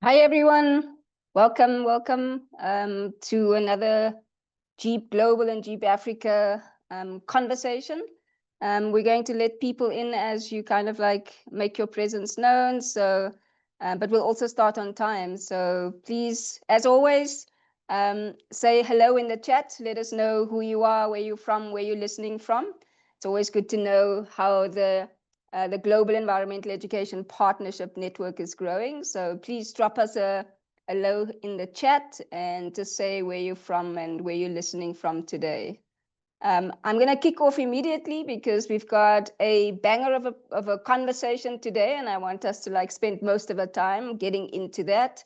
Hi, everyone. Welcome to another GEEP Global and GEEP Africa conversation. We're going to let people in as you kind of like make your presence known. So, but we'll also start on time. So please, as always, say hello in the chat. Let us know who you are, where you're from, where you're listening from. It's always good to know how the Global Environmental Education Partnership Network is growing. So please drop us a hello in the chat and just say where you're from and where you're listening from today. I'm going to kick off immediately because we've got a banger of a conversation today, and I want us to like spend most of our time getting into that.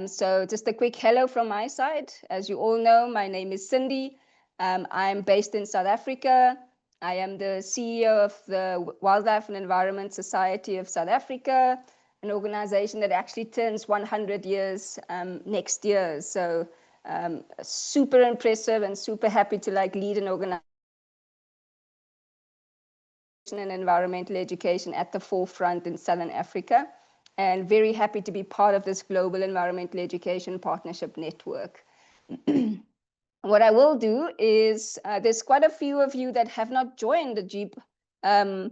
So just a quick hello from my side. As you all know, my name is Cindy. I'm based in South Africa. I am the CEO of the Wildlife and Environment Society of South Africa, an organization that actually turns 100 years next year. So super impressive and super happy to like lead an organization and environmental education at the forefront in Southern Africa, and very happy to be part of this Global Environmental Education Partnership Network. What I will do is, there's quite a few of you that have not joined the GEEP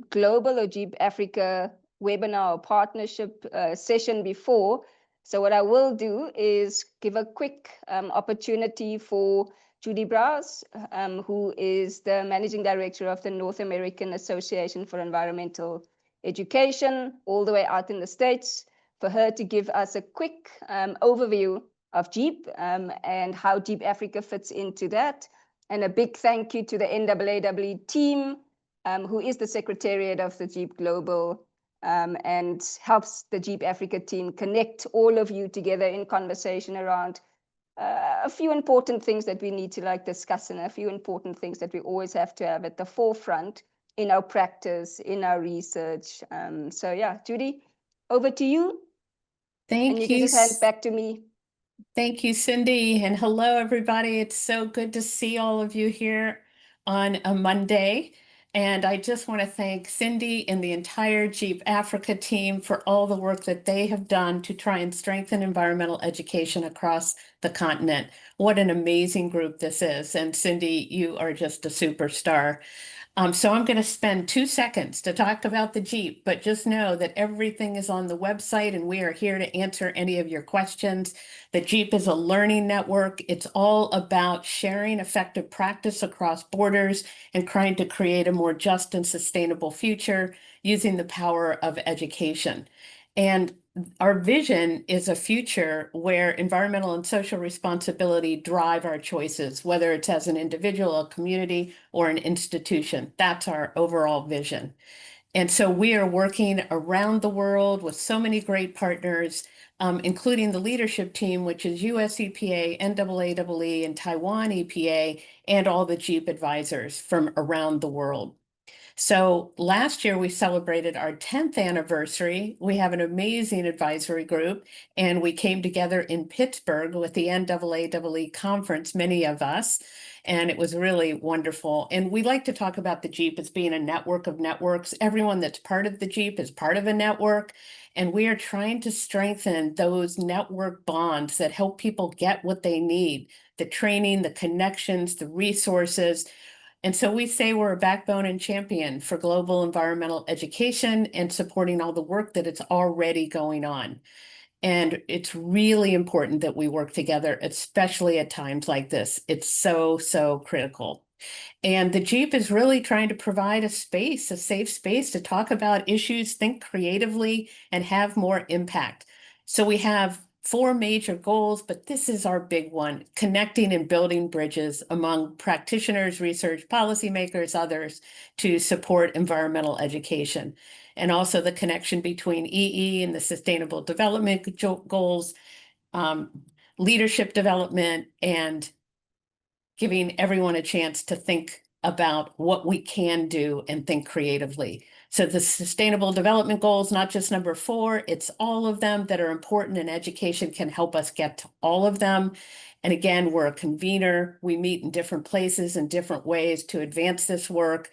Global or GEEP Africa webinar or partnership session before. So what I will do is give a quick opportunity for Judy Browse, who is the Managing Director of the North American Association for Environmental Education, all the way out in the States, for her to give us a quick overview of GEEP and how GEEP Africa fits into that. And a big thank you to the NAAW team, who is the Secretariat of the GEEP Global and helps the GEEP Africa team connect all of you together in conversation around a few important things that we need to like discuss, and a few important things that we always have to have at the forefront in our practice, in our research. So yeah, Judy, over to you. Thank and you you. Can just hand back to me. Thank you, Cindy. And hello, everybody. It's so good to see all of you here on a Monday. And I just want to thank Cindy and the entire GEEP Africa team for all the work that they have done to try and strengthen environmental education across the continent. What an amazing group this is. And Cindy, you are just a superstar. So I'm going to spend 2 seconds to talk about the GEEP, but just know that everything is on the website and we are here to answer any of your questions. The GEEP is a learning network. It's all about sharing effective practice across borders and trying to create a more just and sustainable future using the power of education. And our vision is a future where environmental and social responsibility drive our choices, whether it's as an individual, a community, or an institution. That's our overall vision. And so we are working around the world with so many great partners, including the leadership team, which is US EPA, NAAWE, and Taiwan EPA, and all the GEEP advisors from around the world. So last year we celebrated our 10th anniversary. We have an amazing advisory group, and we came together in Pittsburgh with the NAAWE conference, many of us, and it was really wonderful. And we like to talk about the GEEP as being a network of networks. Everyone that's part of the GEEP is part of a network, and we are trying to strengthen those network bonds that help people get what they need, the training, the connections, the resources. And so we say we're a backbone and champion for global environmental education and supporting all the work that it's already going on. And it's really important that we work together, especially at times like this. It's so, so critical. And the GEEP is really trying to provide a space, a safe space to talk about issues, think creatively, and have more impact. So we have 4 major goals, but this is our big one: connecting and building bridges among practitioners, research, policymakers, others to support environmental education. And also the connection between EE and the Sustainable Development Goals, leadership development, and giving everyone a chance to think about what we can do and think creatively. So the Sustainable Development Goals, not just number 4, it's all of them that are important, and education can help us get to all of them. And again, we're a convener. We meet in different places in different ways to advance this work,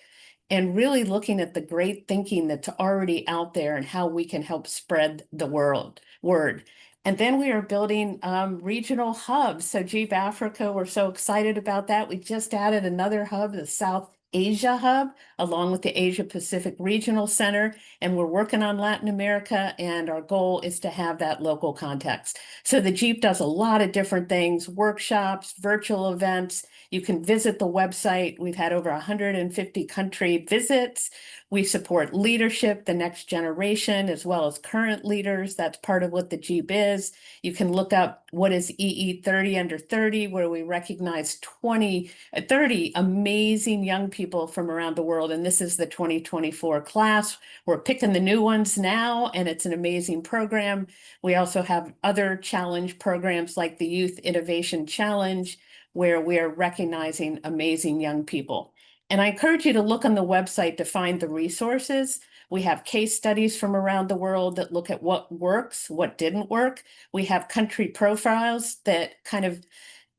and really looking at the great thinking that's already out there and how we can help spread the word. And then we are building regional hubs. So GEEP Africa, we're so excited about that. We just added another hub, the South Asia Hub, along with the Asia Pacific Regional Center. And we're working on Latin America, and our goal is to have that local context. So the GEEP does a lot of different things, workshops, virtual events. You can visit the website. We've had over 150 country visits. We support leadership, the next generation, as well as current leaders. That's part of what the GEEP is. You can look up what is EE 30 under 30, where we recognize 30 amazing young people from around the world. And this is the 2024 class. We're picking the new ones now, and it's an amazing program. We also have other challenge programs like the Youth Innovation Challenge, where we are recognizing amazing young people. And I encourage you to look on the website to find the resources. We have case studies from around the world that look at what works, what didn't work. We have country profiles that kind of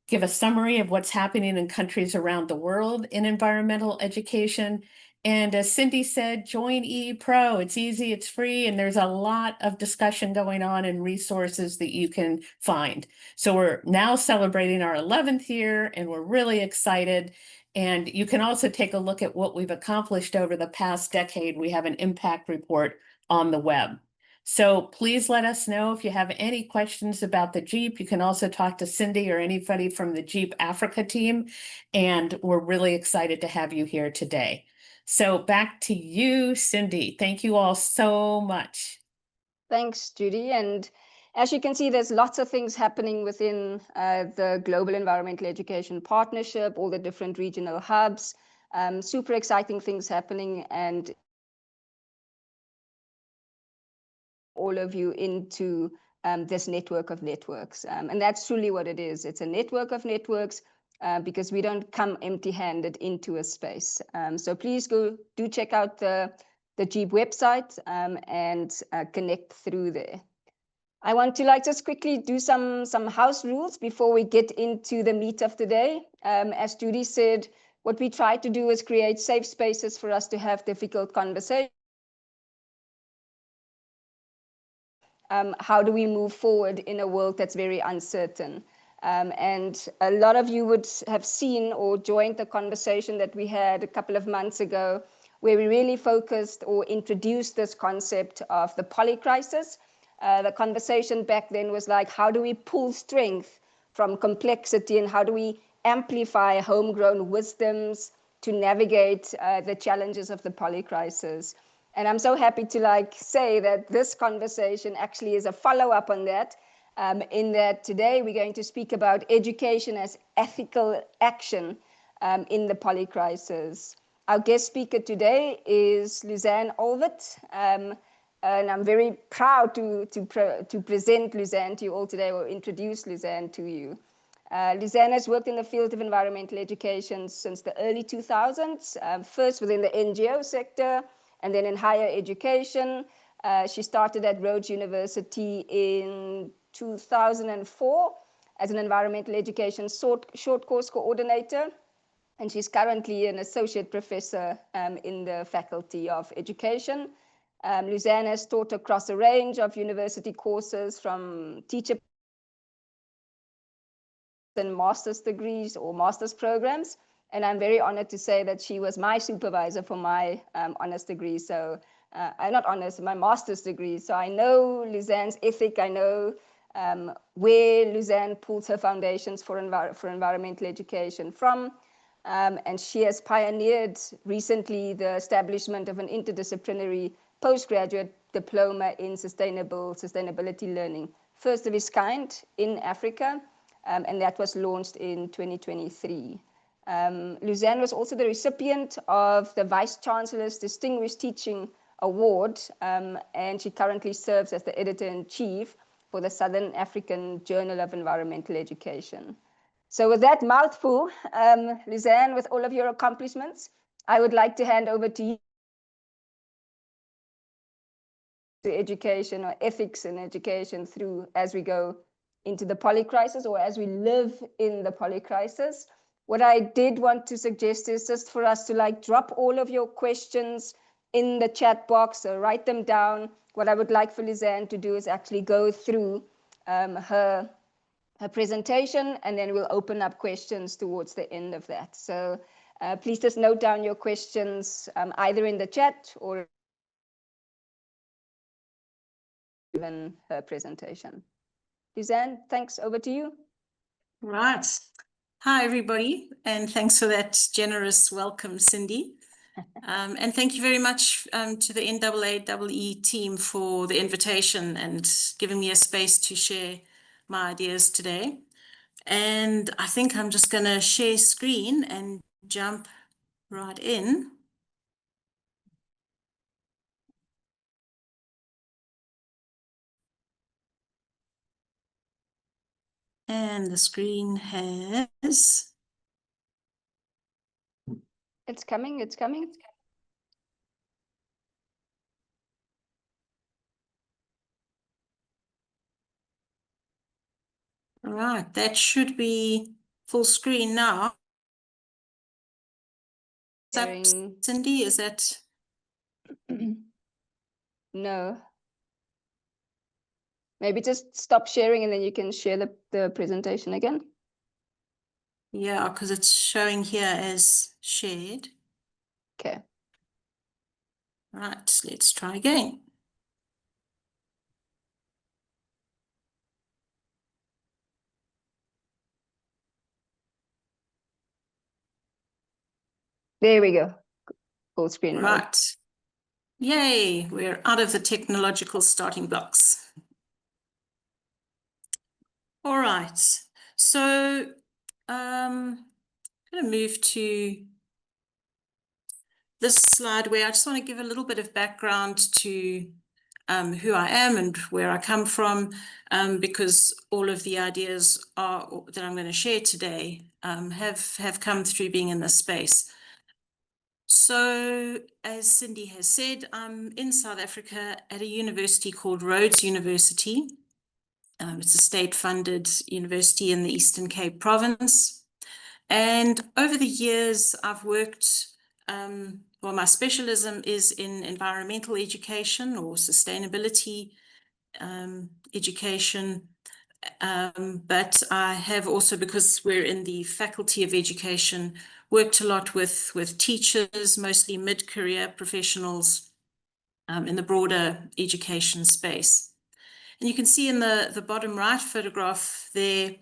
give a summary of what's happening in countries around the world in environmental education. And as Cindy said, join EE Pro. It's easy, it's free, and there's a lot of discussion going on and resources that you can find. So we're now celebrating our 11th year, and we're really excited. And you can also take a look at what we've accomplished over the past decade. We have an impact report on the web. So please let us know if you have any questions about the GEEP. You can also talk to Cindy or anybody from the GEEP Africa team. And we're really excited to have you here today. So back to you, Cindy. Thank you all so much. Thanks, Judy. And as you can see, there's lots of things happening within the Global Environmental Education Partnership, all the different regional hubs, super exciting things happening, and all of you into this network of networks. And that's truly what it is. It's a network of networks because we don't come empty-handed into a space. So please do check out the GEEP website and connect through there. I want to just quickly do some house rules before we get into the meat of today. As Judy said, what we try to do is create safe spaces for us to have difficult conversations. How do we move forward in a world that's very uncertain? And a lot of you would have seen or joined the conversation that we had a couple of months ago, where we really focused or introduced this concept of the polycrisis. The conversation back then was like, how do we pull strength from complexity, and how do we amplify homegrown wisdoms to navigate the challenges of the polycrisis? And I'm so happy to say that this conversation actually is a follow-up on that, in that today we're going to speak about education as ethical action in the polycrisis. Our guest speaker today is Olvitt, and I'm very proud to present Lausanne to you all today, or introduce Lausanne to you. Lausanne has worked in the field of environmental education since the early 2000s, first within the NGO sector, and then in higher education. She started at Rhodes University in 2004 as an environmental education short course coordinator. And she's currently an associate professor in the Faculty of Education. Lausanne has taught across a range of university courses, from teacher and master's degrees or master's programs. And I'm very honored to say that she was my supervisor for my honors degree. So not honors, my master's degree. So I know Lausanne's ethic. I know where Lausanne pulls her foundations for environmental education from. And she has pioneered recently the establishment of an interdisciplinary postgraduate diploma in sustainability learning, first of its kind in Africa. And that was launched in 2023. Lausanne was also the recipient of the Vice Chancellor's Distinguished Teaching Award, and she currently serves as the editor-in-chief for the Southern African Journal of Environmental Education. So with that mouthful, Lausanne, with all of your accomplishments, I would like to hand over to you to education, or ethics in education, through as we go into the polycrisis, or as we live in the polycrisis. What I did want to suggest is just for us to drop all of your questions in the chat box, or write them down. What I would like for Lausanne to do is actually go through her presentation, and then we'll open up questions towards the end of that. So please just note down your questions either in the chat or even her presentation. Suzanne, thanks. Over to you. Right. Hi, everybody, and thanks for that generous welcome, Cindy. And thank you very much to the NAAEE team for the invitation and giving me a space to share my ideas today. And I think I'm just going to share screen and jump right in. And the screen has... It's coming, it's coming. All right, that should be full screen now. Sharing. Cindy, is that? No. Maybe just stop sharing and then you can share the presentation again. Yeah, because it's showing here as shared. Okay. Right, let's try again. There we go. Full screen mode. Right. Yay, we're out of the technological starting blocks. All right, so I'm going to move to this slide where I just want to give a little bit of background to who I am and where I come from, because all of the ideas that I'm going to share today have come through being in this space. So, as Cindy has said, I'm in South Africa at a university called Rhodes University. It's a state-funded university in the Eastern Cape province. And over the years, I've worked, well, my specialism is in environmental education or sustainability education. But I have also, because we're in the Faculty of Education, worked a lot with teachers, mostly mid-career professionals in the broader education space. And you can see in the bottom right photograph there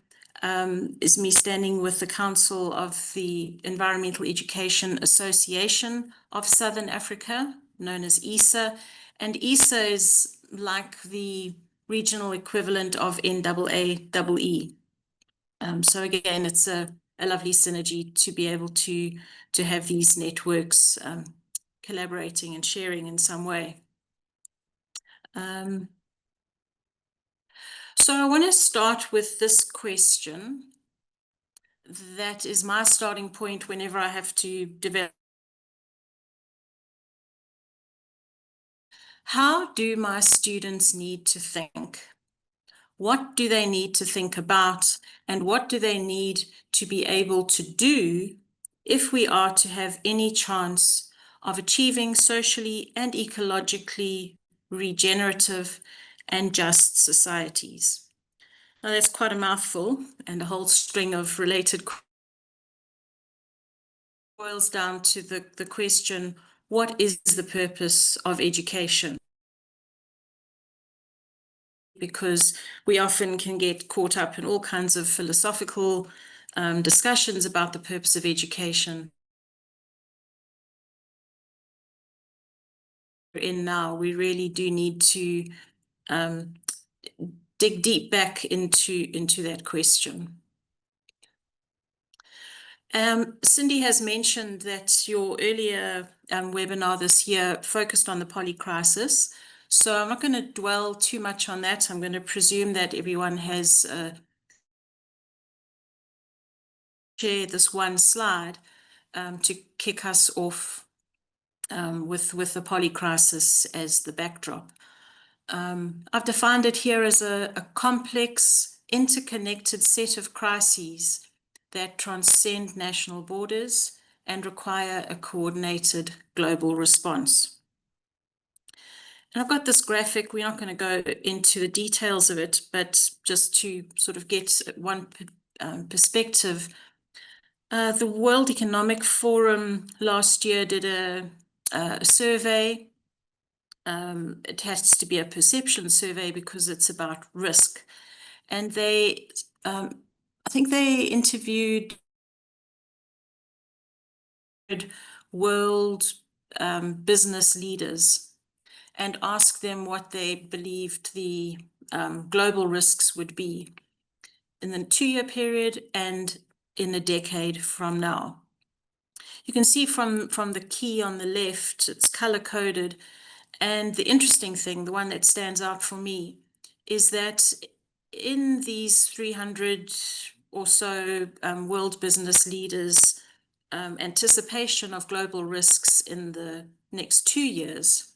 is me standing with the Council of the Environmental Education Association of Southern Africa, known as ESA. And ESA is like the regional equivalent of NAAEE. So again, it's a lovely synergy to be able to have these networks collaborating and sharing in some way. So I want to start with this question. That is my starting point whenever I have to develop. How do my students need to think? What do they need to think about? And what do they need to be able to do if we are to have any chance of achieving socially and ecologically regenerative and just societies? Now, that's quite a mouthful and a whole string of related boils down to the question, what is the purpose of education? Because we often can get caught up in all kinds of philosophical discussions about the purpose of education. In now, we really do need to dig deep back into that question. Cindy has mentioned that your earlier webinar this year focused on the Polycrisis. So I'm not going to dwell too much on that. I'm going to presume that everyone has shared this one slide to kick us off with the Polycrisis as the backdrop. I've defined it here as a complex, interconnected set of crises that transcend national borders and require a coordinated global response. And I've got this graphic. We're not going to go into the details of it, but just to sort of get one perspective. The World Economic Forum last year did a survey. It has to be a perception survey because it's about risk. And they, I think they interviewed world business leaders and asked them what they believed the global risks would be in the 2-year period and in a decade from now. You can see from the key on the left, it's color-coded. And the interesting thing, the one that stands out for me, is that in these 300 or so world business leaders' anticipation of global risks in the next 2 years,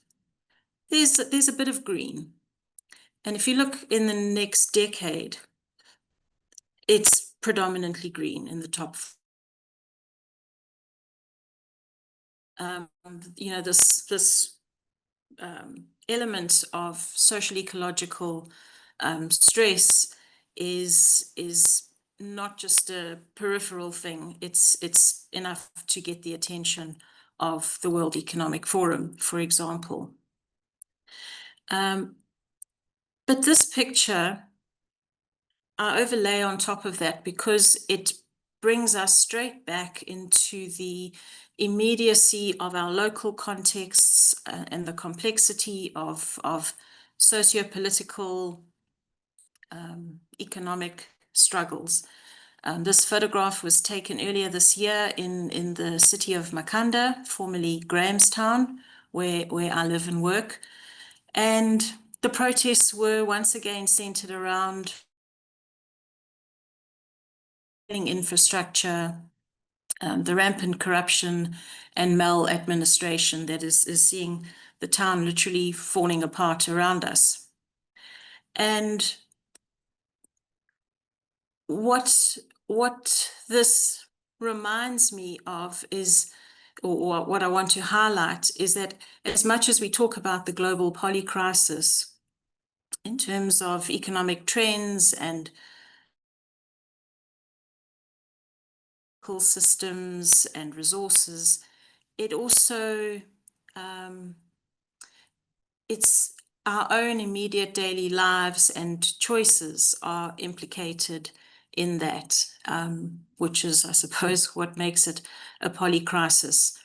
there's a bit of green. And if you look in the next decade, it's predominantly green in the top. You know, this element of social ecological stress is not just a peripheral thing. It's enough to get the attention of the World Economic Forum, for example. But this picture, I overlay on top of that because it brings us straight back into the immediacy of our local contexts and the complexity of socio-political economic struggles. This photograph was taken earlier this year in the city of Makanda, formerly Grahamstown, where I live and work. And the protests were once again centered around infrastructure, the rampant corruption and maladministration that is seeing the town literally falling apart around us. And what this reminds me of is, or what I want to highlight is that as much as we talk about the global polycrisis in terms of economic trends and systems and resources, it also it's our own immediate daily lives and choices are implicated in that, which is, I suppose, what makes it a polycrisis,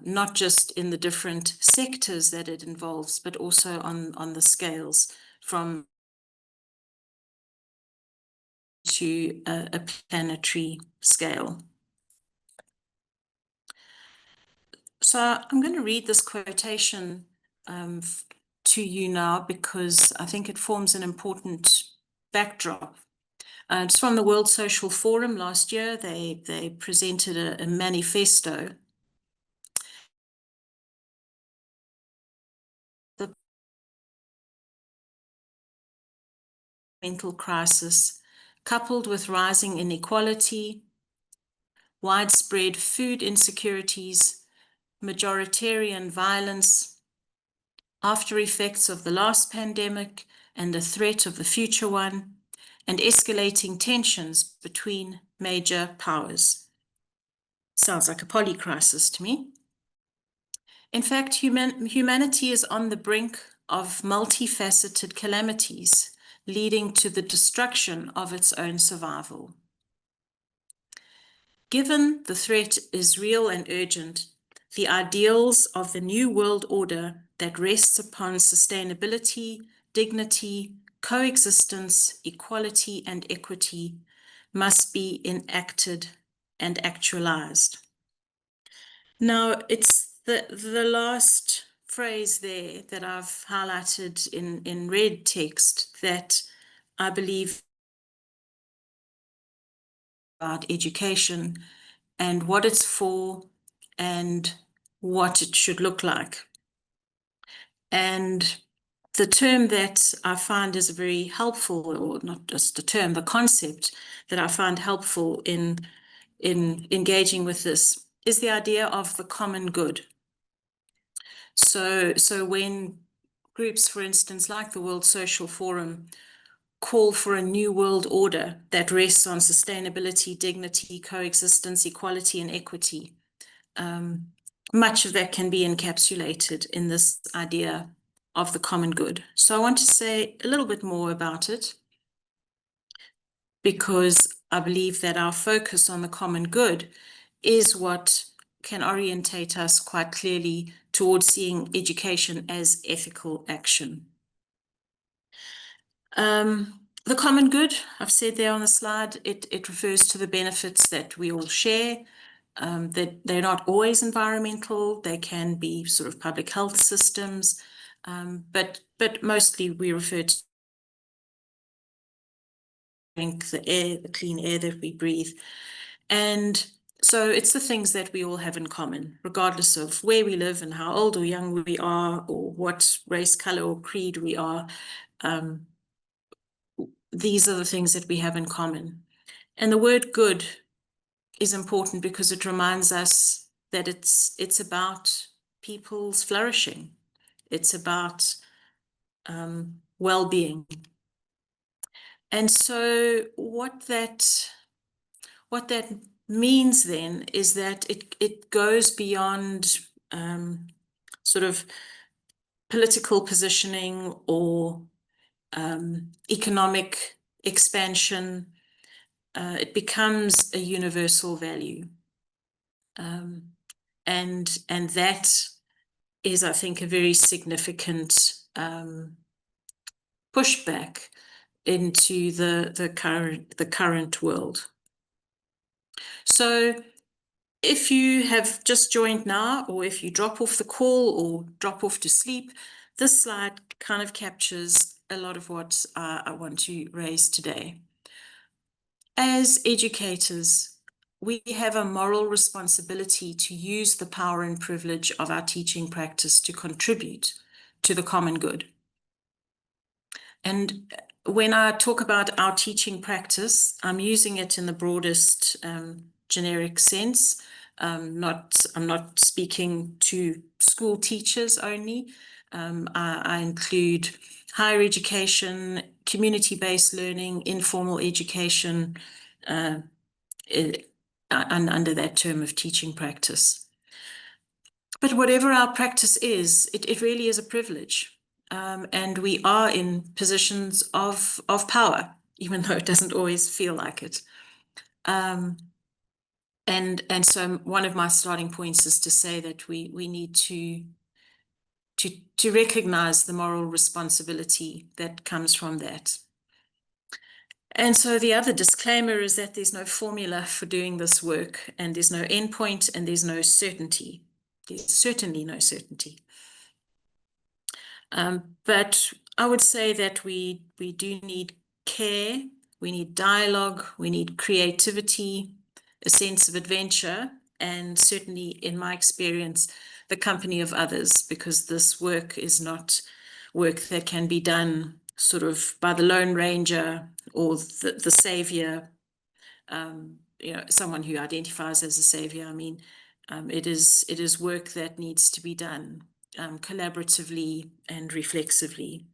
not just in the different sectors that it involves, but also on the scales from to a planetary scale. So I'm going to read this quotation to you now because I think it forms an important backdrop. It's from the World Social Forum last year. They presented a manifesto. The mental crisis, coupled with rising inequality, widespread food insecurities, majoritarian violence, after effects of the last pandemic and the threat of the future one, and escalating tensions between major powers. Sounds like a polycrisis to me. In fact, humanity is on the brink of multifaceted calamities, leading to the destruction of its own survival. Given the threat is real and urgent, the ideals of the new world order that rests upon sustainability, dignity, coexistence, equality, and equity must be enacted and actualized. Now, it's the last phrase there that I've highlighted in red text that I believe about education and what it's for and what it should look like. And the term that I find is very helpful, or not just a term, the concept that I find helpful in engaging with this is the idea of the common good. So when groups, for instance, like the World Social Forum, call for a new world order that rests on sustainability, dignity, coexistence, equality, and equity. Much of that can be encapsulated in this idea of the common good. So I want to say a little bit more about it, because I believe that our focus on the common good is what can orientate us quite clearly towards seeing education as ethical action. The common good, I've said there on the slide, it refers to the benefits that we all share, that they're not always environmental, they can be sort of public health systems, but mostly we refer to the air, the clean air that we breathe. And so it's the things that we all have in common, regardless of where we live and how old or young we are, or what race, color, or creed we are. These are the things that we have in common. And the word good is important because it reminds us that it's about people's flourishing. It's about well-being. And so what that means then is that it goes beyond sort of political positioning or economic expansion. It becomes a universal value. And that is, I think, a very significant pushback into the current world. So if you have just joined now, or if you drop off the call or drop off to sleep, this slide kind of captures a lot of what I want to raise today. As educators, we have a moral responsibility to use the power and privilege of our teaching practice to contribute to the common good. And when I talk about our teaching practice, I'm using it in the broadest generic sense. I'm not speaking to school teachers only. I include higher education, community-based learning, informal education, under that term of teaching practice. But whatever our practice is, it really is a privilege. And we are in positions of power, even though it doesn't always feel like it. And so one of my starting points is to say that we need to recognize the moral responsibility that comes from that. And so the other disclaimer is that there's no formula for doing this work, and there's no endpoint, and there's no certainty. There's certainly no certainty. But I would say that we do need care, we need dialogue, we need creativity, a sense of adventure, and certainly in my experience, the company of others, because this work is not work that can be done sort of by the Lone Ranger or the savior, someone who identifies as a savior. I mean, it is work that needs to be done collaboratively and reflexively.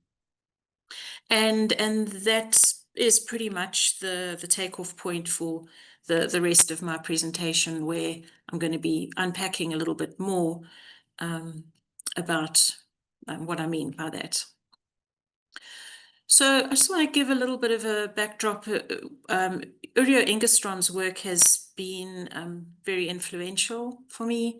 And that is pretty much the takeoff point for the rest of my presentation, where I'm going to be unpacking a little bit more about what I mean by that. So I just want to give a little bit of a backdrop. Uriel Engestrom's work has been very influential for me.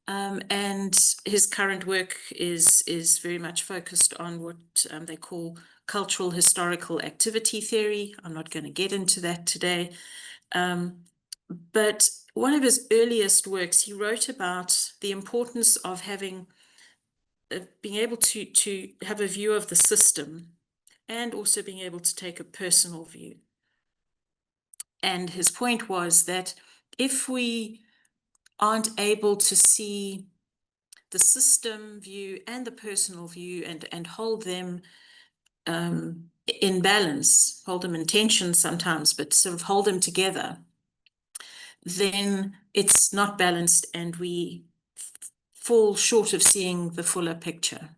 And his current work is very much focused on what they call cultural historical activity theory. I'm not going to get into that today. But one of his earliest works, he wrote about the importance of having, being able to have a view of the system, and also being able to take a personal view. And his point was that if we aren't able to see the system view and the personal view and hold them in balance, hold them in tension sometimes, but sort of hold them together, then it's not balanced and we fall short of seeing the fuller picture.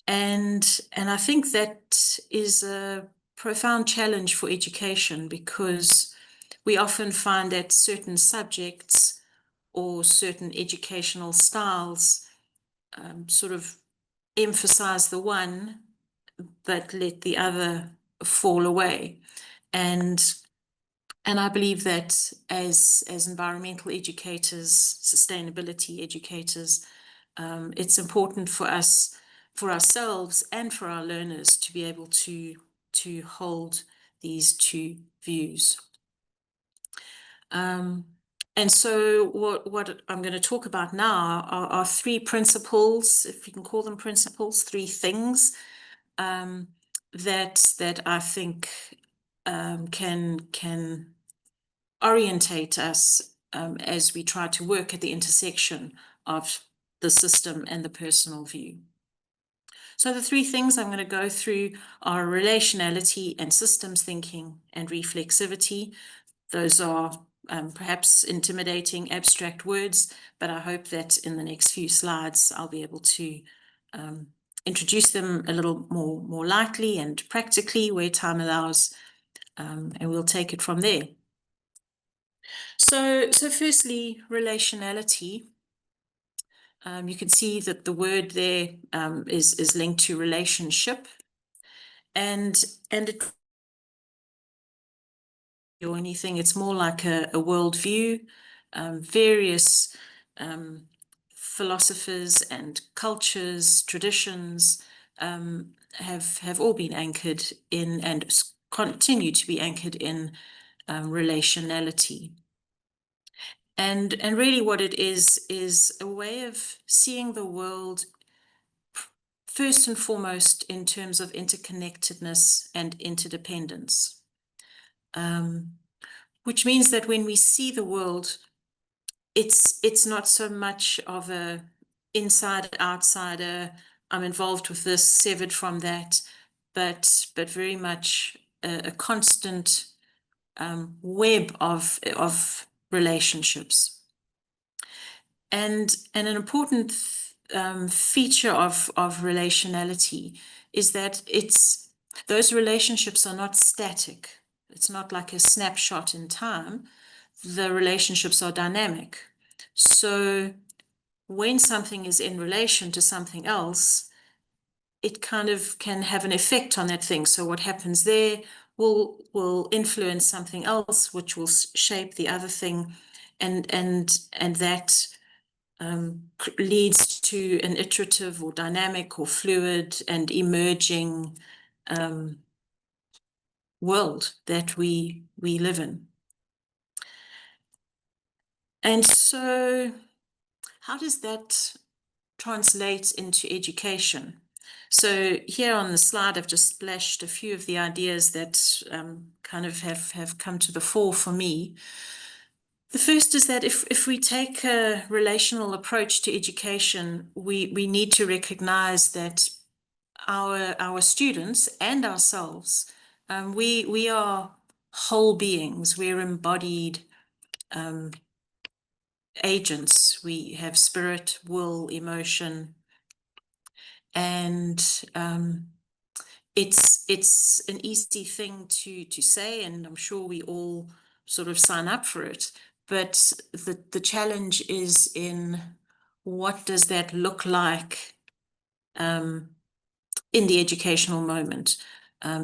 And I think that is a profound challenge for education, because we often find that certain subjects or certain educational styles sort of emphasize the one, but let the other fall away. And I believe that as environmental educators, sustainability educators, it's important for us, for ourselves and for our learners, to be able to hold these two views. And so what I'm going to talk about now are three principles, if you can call them principles, three things that I think can orientate us as we try to work at the intersection of the system and the personal view. So the three things I'm going to go through are relationality and systems thinking and reflexivity. Those are perhaps intimidating abstract words, but I hope that in the next few slides I'll be able to introduce them a little more lightly and practically where time allows, and we'll take it from there. So firstly, relationality. You can see that the word there is linked to relationship, and it or anything. It's more like a worldview. Various philosophers and cultures, traditions have all been anchored in and continue to be anchored in relationality. And really what it is a way of seeing the world first and foremost in terms of interconnectedness and interdependence. Which means that when we see the world, it's not so much of a insider, outsider, I'm involved with this, severed from that, but very much a constant web of relationships. And an important feature of relationality is that those relationships are not static. It's not like a snapshot in time. The relationships are dynamic. So when something is in relation to something else, it kind of can have an effect on that thing. So what happens there will influence something else, which will shape the other thing, and that leads to an iterative or dynamic or fluid and emerging world that we live in. And so how does that translate into education? So here on the slide, I've just splashed a few of the ideas that kind of have come to the fore for me. The first is that if we take a relational approach to education, we need to recognize that our students and ourselves, we are whole beings. We're embodied agents. We have spirit, will, emotion, and it's an easy thing to say, and I'm sure we all sort of sign up for it. But the challenge is in what does that look like in the educational moment?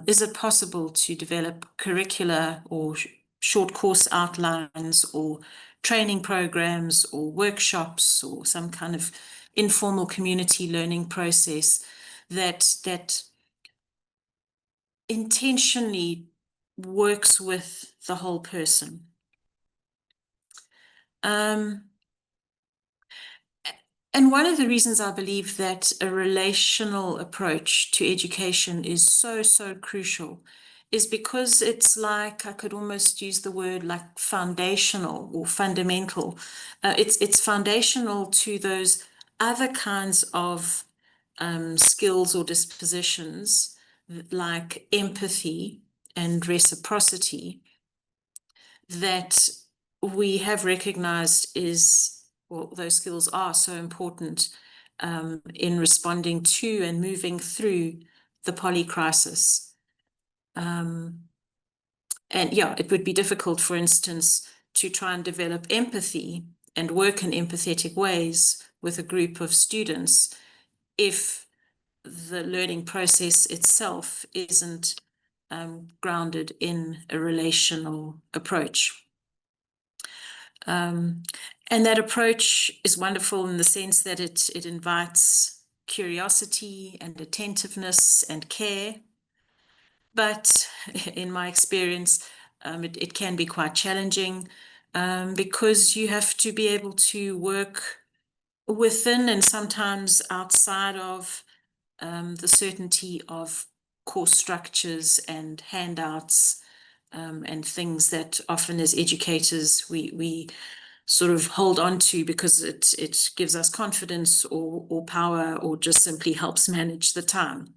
Is it possible to develop curricula or short course outlines or training programs or workshops or some kind of informal community learning process that intentionally works with the whole person? And one of the reasons I believe that a relational approach to education is so crucial is because it's like, I could almost use the word like foundational or fundamental. It's foundational to those other kinds of skills or dispositions like empathy and reciprocity that we have recognized is, well, those skills are so important in responding to and moving through the polycrisis. And yeah, it would be difficult, for instance, to try and develop empathy and work in empathetic ways with a group of students if the learning process itself isn't grounded in a relational approach. And that approach is wonderful in the sense that it invites curiosity and attentiveness and care. But in my experience, it can be quite challenging because you have to be able to work within and sometimes outside of the certainty of course structures and handouts and things that often as educators we sort of hold on to because it gives us confidence or power or just simply helps manage the time.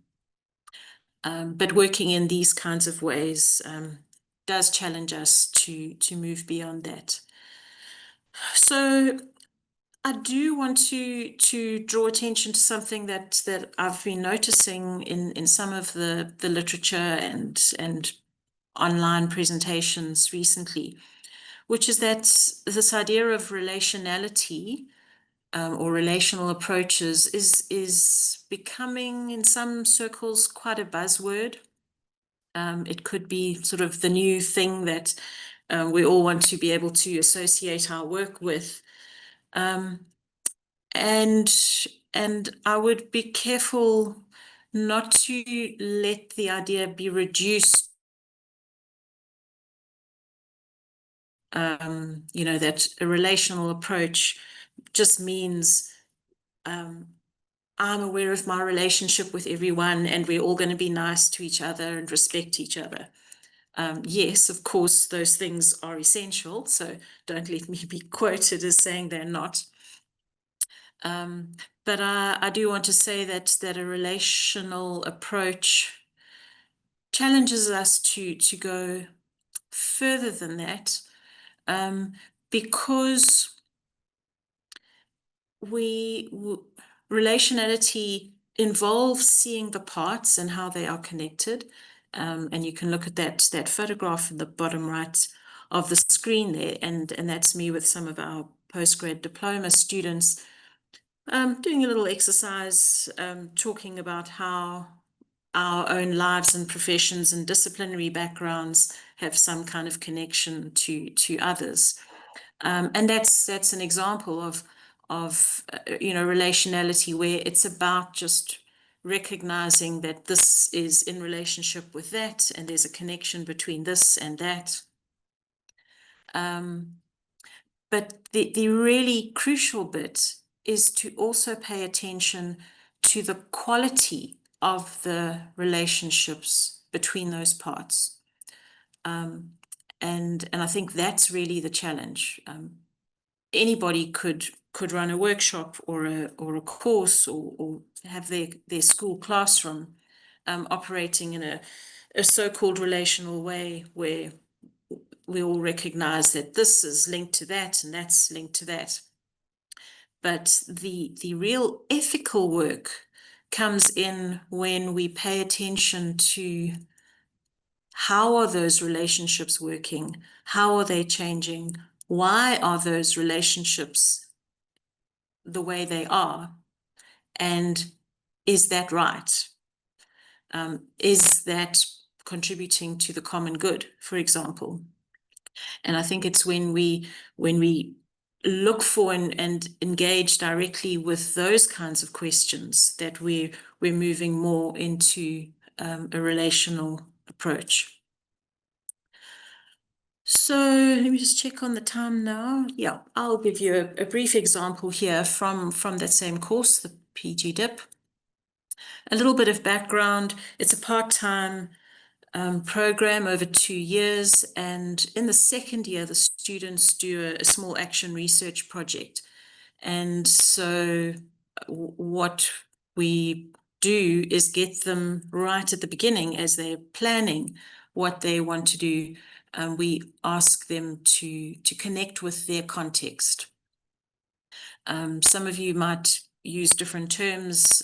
But working in these kinds of ways does challenge us to move beyond that. So I do want to draw attention to something that I've been noticing in some of the literature and online presentations recently, which is that this idea of relationality or relational approaches is becoming in some circles quite a buzzword. It could be sort of the new thing that we all want to be able to associate our work with. And I would be careful not to let the idea be reduced, you know, that a relational approach just means I'm aware of my relationship with everyone and we're all going to be nice to each other and respect each other. Yes, of course, those things are essential, so don't let me be quoted as saying they're not. But I do want to say that a relational approach challenges us to go further than that, because relationality involves seeing the parts and how they are connected. And you can look at that photograph in the bottom right of the screen there, and that's me with some of our postgrad diploma students doing a little exercise, talking about how our own lives and professions and disciplinary backgrounds have some kind of connection to others. And that's an example of you know, relationality where it's about just recognizing that this is in relationship with that and there's a connection between this and that. But the really crucial bit is to also pay attention to the quality of the relationships between those parts. And I think that's really the challenge. Anybody could run a workshop or a course or have their school classroom operating in a so-called relational way where we all recognize that this is linked to that and that's linked to that. But the real ethical work comes in when we pay attention to how are those relationships working? How are they changing? Why are those relationships the way they are? And is that right? Is that contributing to the common good, for example? And I think it's when we look for and engage directly with those kinds of questions that we're moving more into a relational approach. So let me just check on the time now. Yeah, I'll give you a brief example here from that same course, the PG DIP. A little bit of background. It's a part-time program over 2 years, and in the second year the students do a small action research project. And so what we do is get them right at the beginning as they're planning what they want to do. We ask them to connect with their context. Some of you might use different terms.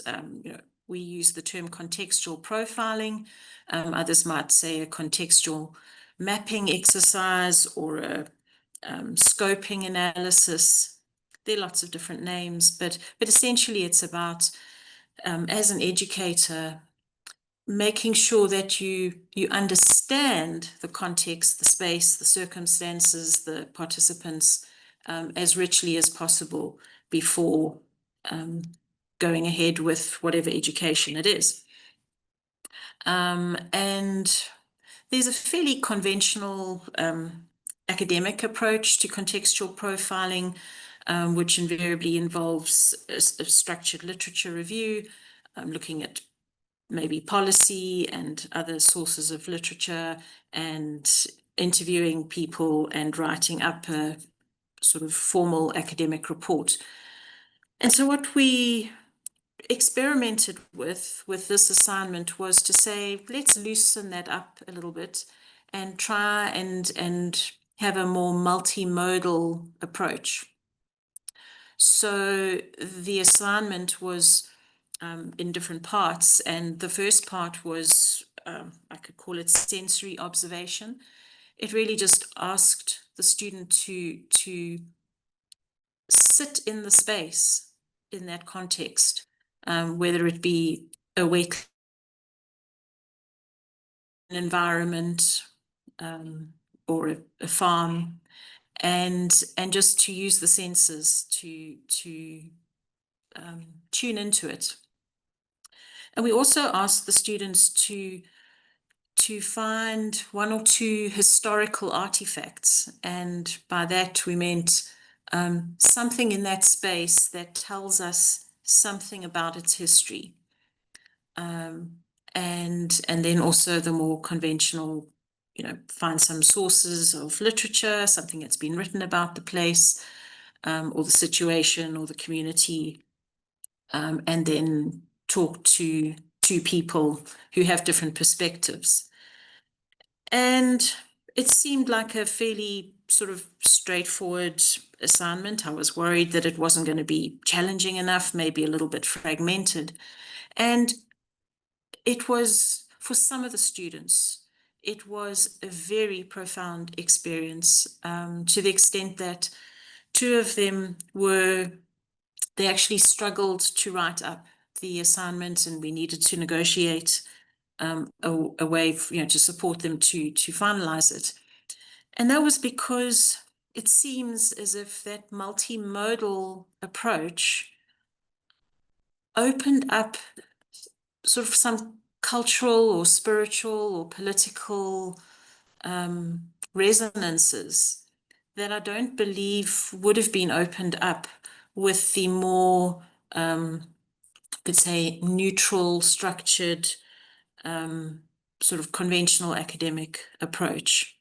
We use the term contextual profiling. Others might say a contextual mapping exercise or a scoping analysis. There are lots of different names, but essentially it's about, as an educator, making sure that you understand the context, the space, the circumstances, the participants as richly as possible before going ahead with whatever education it is. And there's a fairly conventional academic approach to contextual profiling, which invariably involves a structured literature review, looking at maybe policy and other sources of literature, and interviewing people and writing up a sort of formal academic report. And so what we experimented with this assignment was to say, let's loosen that up a little bit and try and have a more multimodal approach. So the assignment was in different parts, and the first part was, I could call it sensory observation. It really just asked the student to sit in the space in that context, whether it be a wet environment or a farm, and just to use the senses to tune into it. And we also asked the students to find one or two historical artifacts, and by that we meant something in that space that tells us something about its history. And then also the more conventional, find some sources of literature, something that's been written about the place, or the situation or the community, and then talk to people who have different perspectives. And it seemed like a fairly sort of straightforward assignment. I was worried that it wasn't going to be challenging enough, maybe a little bit fragmented. And it was, for some of the students, it was a very profound experience, to the extent that two of them they actually struggled to write up the assignment, and we needed to negotiate a way to support them to finalize it. And that was because it seems as if that multimodal approach opened up sort of some cultural or spiritual or political resonances that I don't believe would have been opened up with the more, could say, neutral, structured, sort of conventional academic approach.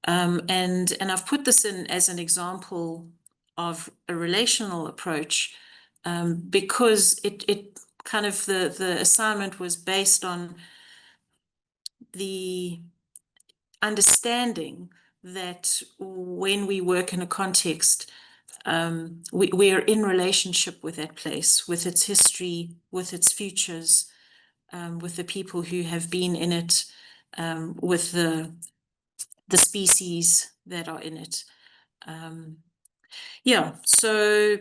And I've put this in as an example of a relational approach, because it kind of, the assignment was based on the understanding that when we work in a context, we are in relationship with that place, with its history, with its futures, with the people who have been in it, with the species that are in it. Yeah, so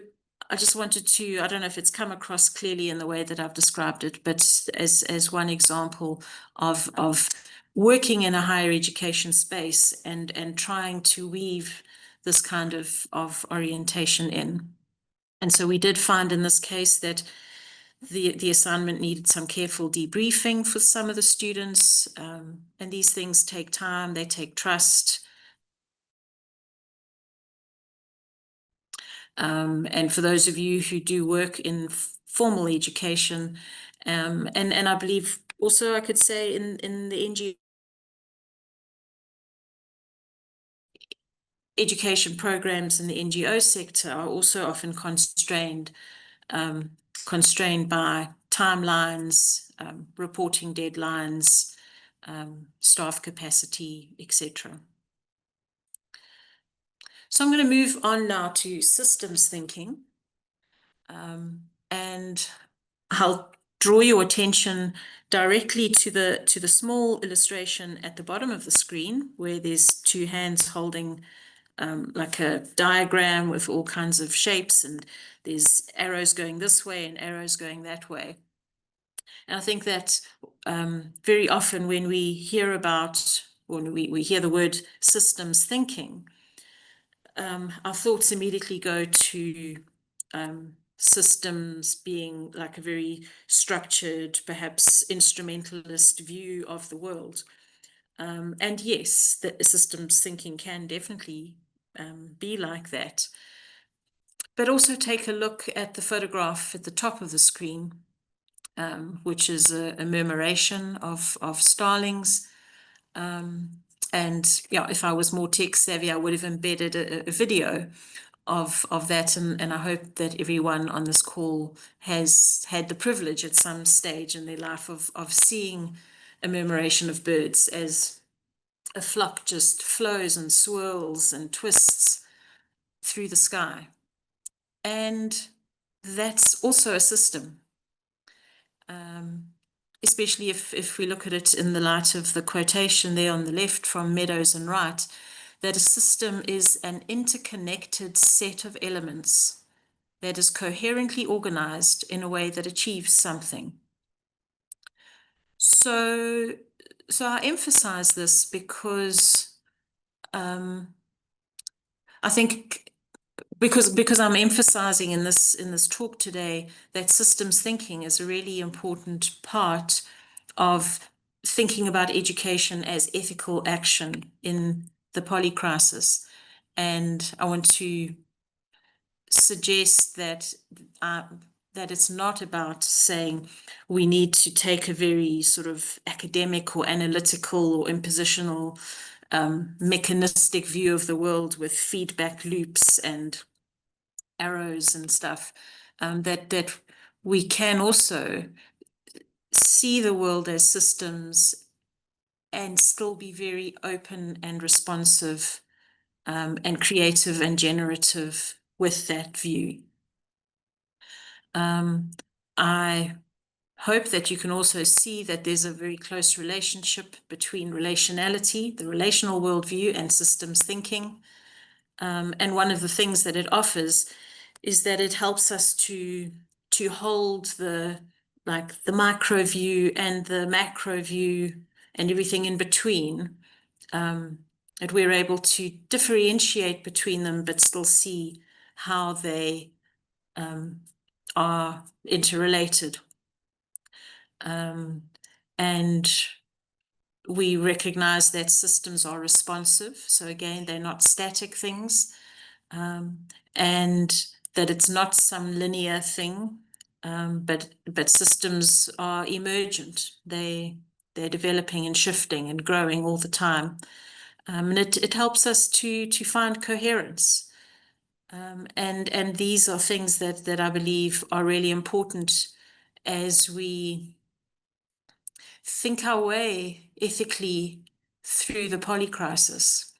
I just wanted to, I don't know if it's come across clearly in the way that I've described it, but as one example of working in a higher education space and trying to weave this kind of orientation in. And so we did find in this case that the assignment needed some careful debriefing for some of the students, and these things take time, they take trust. And for those of you who do work in formal education, and I believe also I could say in the NGO education programs in the NGO sector are also often constrained by timelines, reporting deadlines, staff capacity, etc. So I'm going to move on now to systems thinking. And I'll draw your attention directly to the small illustration at the bottom of the screen, where there's two hands holding like a diagram with all kinds of shapes, and there's arrows going this way and arrows going that way. And I think that very often when we hear about, when we hear the word systems thinking, our thoughts immediately go to systems being like a very structured, perhaps instrumentalist view of the world. And yes, the systems thinking can definitely be like that. But also take a look at the photograph at the top of the screen, which is a murmuration of starlings. And yeah, if I was more tech savvy, I would have embedded a video of that. And I hope that everyone on this call has had the privilege at some stage in their life of seeing a murmuration of birds as a flock just flows and swirls and twists through the sky. And that's also a system. Especially if we look at it in the light of the quotation there on the left from Meadows and Wright, that a system is an interconnected set of elements that is coherently organized in a way that achieves something. So I emphasize this because I think because I'm emphasizing in this talk today that systems thinking is a really important part of thinking about education as ethical action in the polycrisis. And I want to suggest that that it's not about saying we need to take a very sort of academic or analytical or impositional mechanistic view of the world with feedback loops and arrows and stuff, that we can also see the world as systems and still be very open and responsive and creative and generative with that view. I hope that you can also see that there's a very close relationship between relationality, the relational worldview, and systems thinking. And one of the things that it offers is that it helps us to hold the micro view and the macro view and everything in between. That we're able to differentiate between them, but still see how they are interrelated. And we recognize that systems are responsive. So again, they're not static things, and that it's not some linear thing, but systems are emergent. They're developing and shifting and growing all the time. And it helps us to find coherence. And these are things that I believe are really important as we think our way ethically through the polycrisis,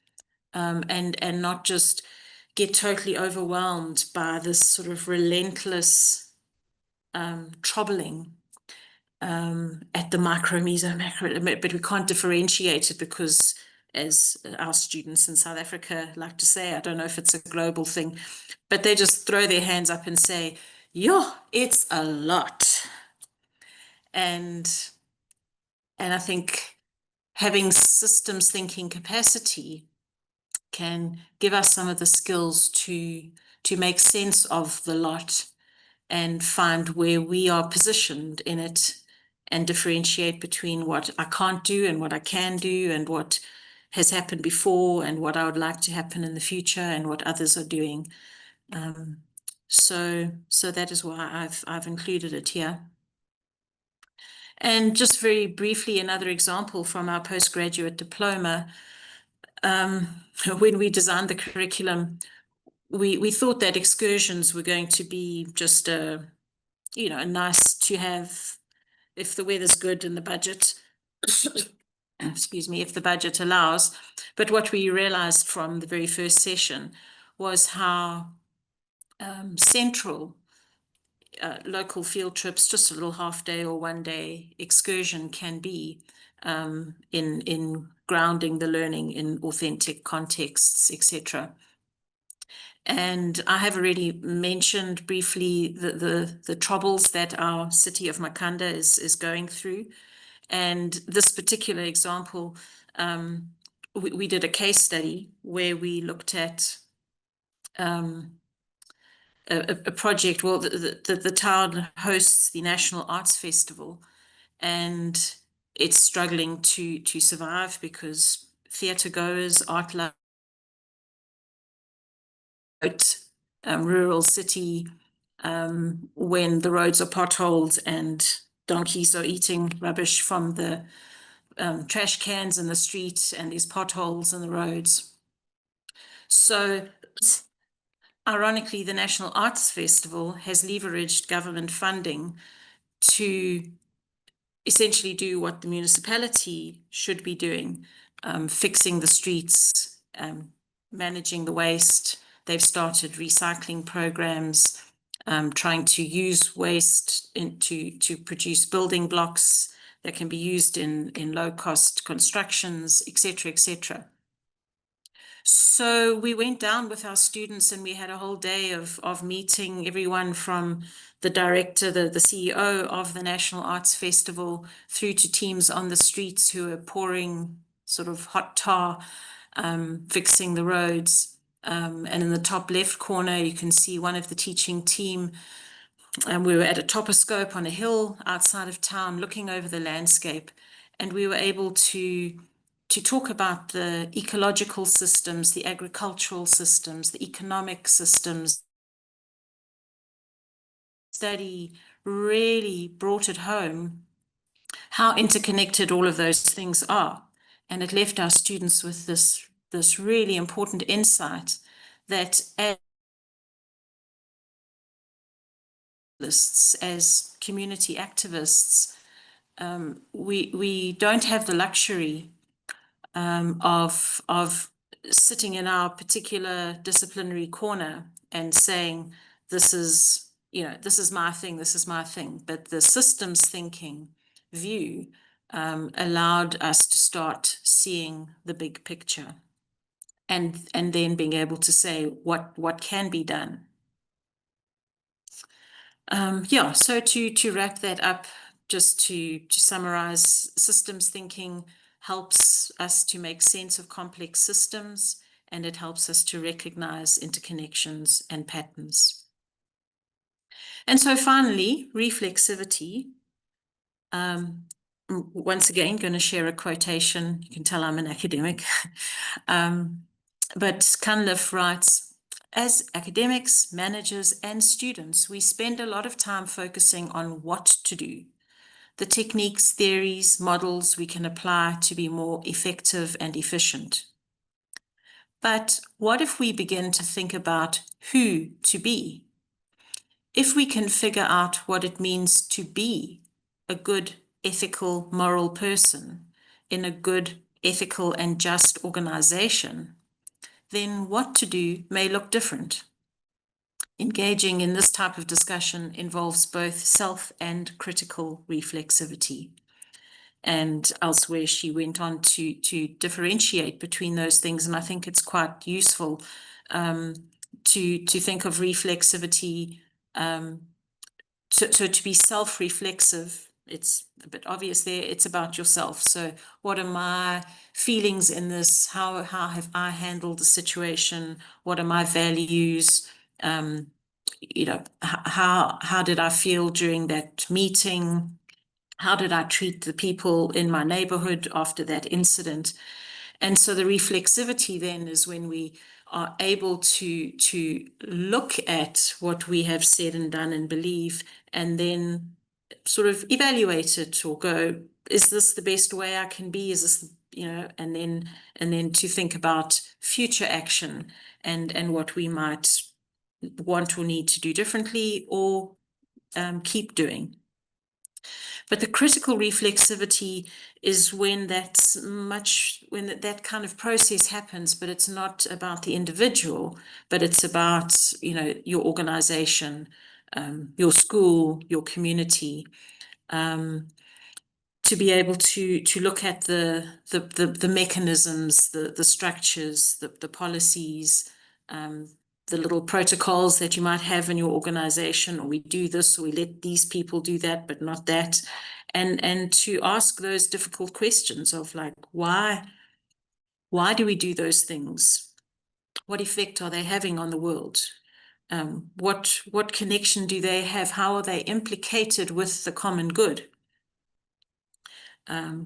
and not just get totally overwhelmed by this sort of relentless troubling at the micro, meso, macro, but we can't differentiate it because, as our students in South Africa like to say, I don't know if it's a global thing, but they just throw their hands up and say, "Yo, it's a lot." And I think having systems thinking capacity can give us some of the skills to make sense of the lot and find where we are positioned in it and differentiate between what I can't do and what I can do and what has happened before and what I would like to happen in the future and what others are doing. So that is why I've included it here. And just very briefly, another example from our postgraduate diploma. When we designed the curriculum, we thought that excursions were going to be just a nice to have if the weather's good and the budget, excuse me, if the budget allows. But what we realized from the very first session was how central local field trips, just a little half day or 1 day excursion can be in grounding the learning in authentic contexts, etc. And I have already mentioned briefly the troubles that our city of Makanda is going through. And this particular example, we did a case study where we looked at a project. Well, the town hosts the National Arts Festival, and it's struggling to survive because theatre goers, art lovers, rural city, when the roads are potholed and donkeys are eating rubbish from the trash cans in the street, and there's potholes in the roads. So ironically, the National Arts Festival has leveraged government funding to essentially do what the municipality should be doing, fixing the streets, managing the waste. They've started recycling programs, trying to use waste to produce building blocks that can be used in low-cost constructions, etc., etc. So we went down with our students and we had a whole day of meeting everyone from the director, the CEO of the National Arts Festival, through to teams on the streets who are pouring sort of hot tar, fixing the roads. And in the top left corner, you can see one of the teaching team. And we were at a toposcope on a hill outside of town, looking over the landscape, and we were able to talk about the ecological systems, the agricultural systems, the economic systems. Study really brought it home how interconnected all of those things are. And it left our students with this really important insight that as community activists, we don't have the luxury of sitting in our particular disciplinary corner and saying, this is my thing, this is my thing. But the systems thinking view allowed us to start seeing the big picture and then being able to say what can be done. So to wrap that up, just to summarize, systems thinking helps us to make sense of complex systems, and it helps us to recognize interconnections and patterns. And so finally, reflexivity. Once again, going to share a quotation. You can tell I'm an academic. But Cunliffe writes, as academics, managers, and students, we spend a lot of time focusing on what to do, the techniques, theories, models we can apply to be more effective and efficient. But what if we begin to think about who to be? If we can figure out what it means to be a good, ethical, moral person in a good, ethical, and just organization, then what to do may look different. Engaging in this type of discussion involves both self and critical reflexivity. And elsewhere, she went on to differentiate between those things. And I think it's quite useful to think of reflexivity. So to be self-reflexive, it's a bit obvious there, it's about yourself. So what are my feelings in this? How have I handled the situation? What are my values? How did I feel during that meeting? How did I treat the people in my neighborhood after that incident? And so the reflexivity then is when we are able to look at what we have said and done and believe, and then sort of evaluate it or go, is this the best way I can be? Is this, and then to think about future action and what we might want or need to do differently or keep doing. But the critical reflexivity is when that kind of process happens, but it's not about the individual, but it's about, your organization, your school, your community, to be able to look at the mechanisms, the structures, the policies, the little protocols that you might have in your organization, or we do this, or we let these people do that, but not that. And to ask those difficult questions of like, why do we do those things? What effect are they having on the world? What connection do they have? How are they implicated with the common good?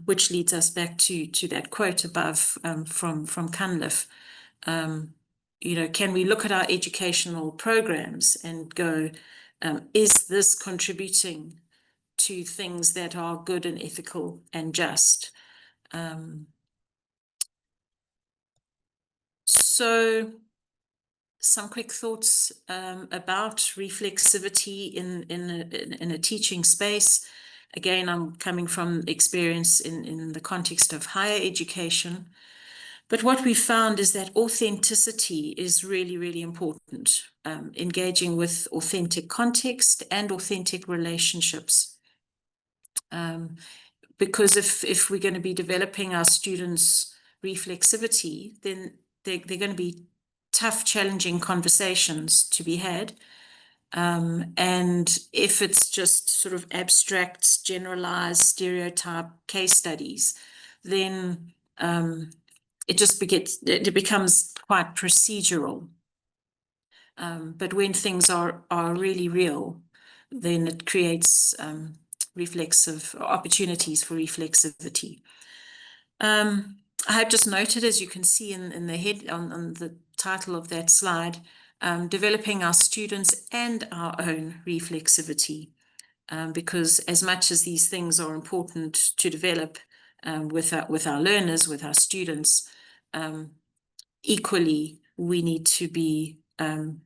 Which leads us back to that quote above from Cunliffe. Can we look at our educational programs and go, is this contributing to things that are good and ethical and just? So some quick thoughts about reflexivity in a teaching space. Again, I'm coming from experience in the context of higher education. But what we found is that authenticity is really, really important. Engaging with authentic context and authentic relationships. Because if we're going to be developing our students' reflexivity, then they're going to be tough, challenging conversations to be had. And if it's just sort of abstract, generalized, stereotype case studies, then it becomes quite procedural. But when things are really real, then it creates reflexive opportunities for reflexivity. I have just noted, as you can see in the head on the title of that slide, developing our students and our own reflexivity, because as much as these things are important to develop with our learners, with our students, equally we need to be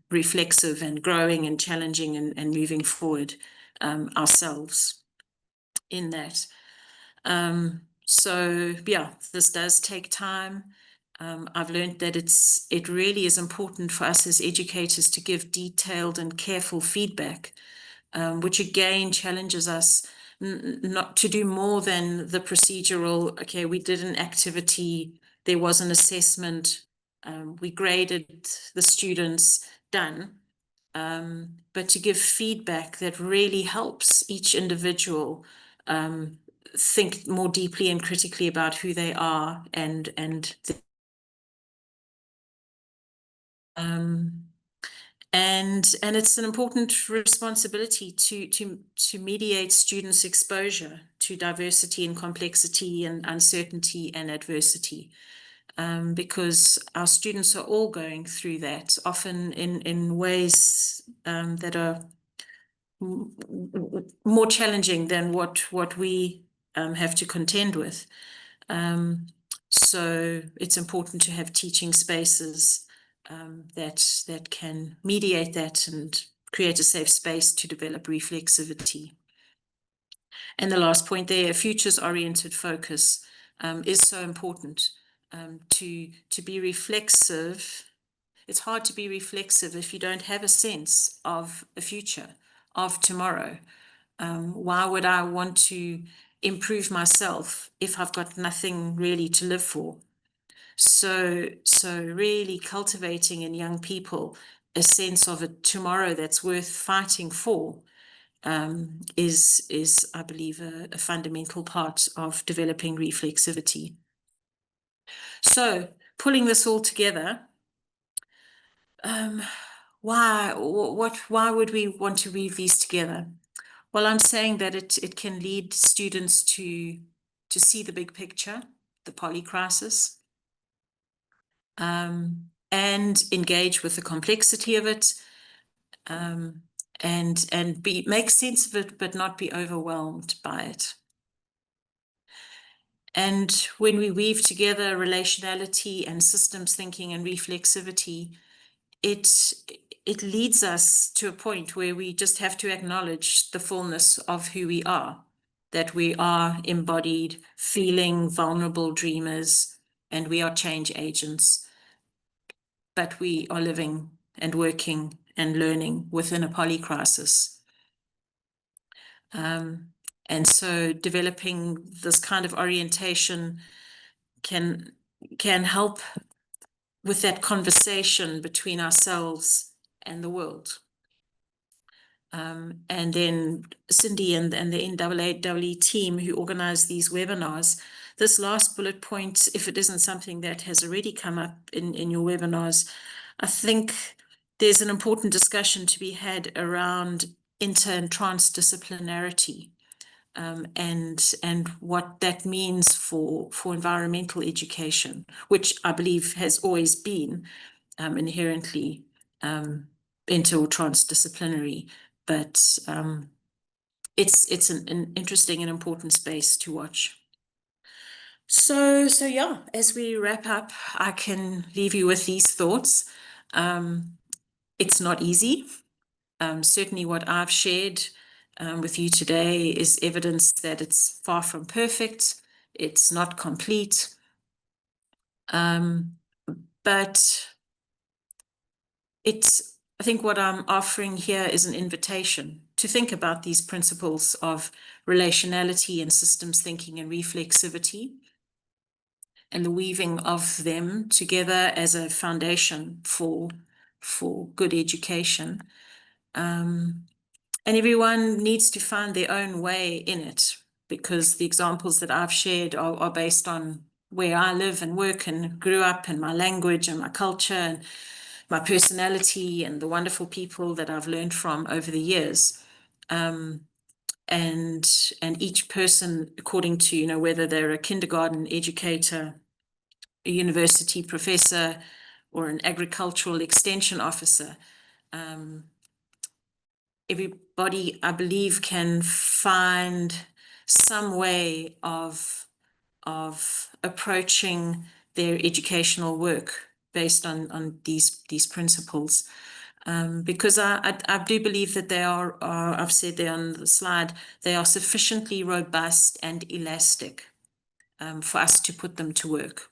reflexive and growing and challenging and moving forward ourselves in that. So yeah, this does take time. I've learned that it really is important for us as educators to give detailed and careful feedback, which again challenges us not to do more than the procedural. Okay, we did an activity, there was an assessment, we graded the students, done. But to give feedback that really helps each individual think more deeply and critically about who they are and it's an important responsibility to mediate students' exposure to diversity and complexity and uncertainty and adversity, because our students are all going through that, often in ways that are more challenging than what we have to contend with. So it's important to have teaching spaces that can mediate that and create a safe space to develop reflexivity. And the last point there, a futures-oriented focus is so important. To be reflexive, it's hard to be reflexive if you don't have a sense of a future, of tomorrow. Why would I want to improve myself if I've got nothing really to live for? So really cultivating in young people a sense of a tomorrow that's worth fighting for is, I believe, a fundamental part of developing reflexivity. So pulling this all together, why would we want to weave these together? Well, I'm saying that it can lead students to see the big picture, the polycrisis, and engage with the complexity of it, and make sense of it, but not be overwhelmed by it. And when we weave together relationality and systems thinking and reflexivity, it leads us to a point where we just have to acknowledge the fullness of who we are, that we are embodied, feeling, vulnerable dreamers, and we are change agents. But we are living and working and learning within a polycrisis. And so developing this kind of orientation can help with that conversation between ourselves and the world. And then Cindy and the NAAWE team who organize these webinars, this last bullet point, if it isn't something that has already come up in your webinars, I think there's an important discussion to be had around inter and transdisciplinarity, and what that means for environmental education, which I believe has always been inherently inter or transdisciplinary, but it's an interesting and important space to watch. So yeah, as we wrap up, I can leave you with these thoughts. It's not easy. Certainly what I've shared with you today is evidence that it's far from perfect. It's not complete. But I think what I'm offering here is an invitation to think about these principles of relationality and systems thinking and reflexivity, and the weaving of them together as a foundation for good education. And everyone needs to find their own way in it, because the examples that I've shared are based on where I live and work and grew up, and my language and my culture and my personality and the wonderful people that I've learned from over the years. And each person, according to, whether they're a kindergarten educator, a university professor, or an agricultural extension officer, everybody, I believe, can find some way of approaching their educational work based on these principles. Because I do believe that they are, I've said there on the slide, they are sufficiently robust and elastic for us to put them to work,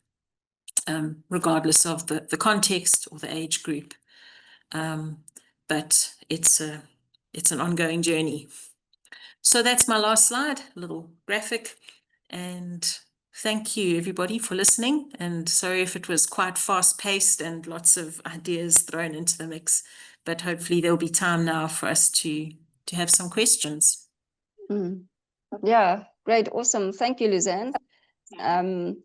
regardless of the context or the age group. But it's an ongoing journey. So that's my last slide, a little graphic. And thank you, everybody, for listening. And sorry if it was quite fast-paced and lots of ideas thrown into the mix, but hopefully there'll be time now for us to have some questions. Yeah, great, awesome. Thank you, Lausanne. I'm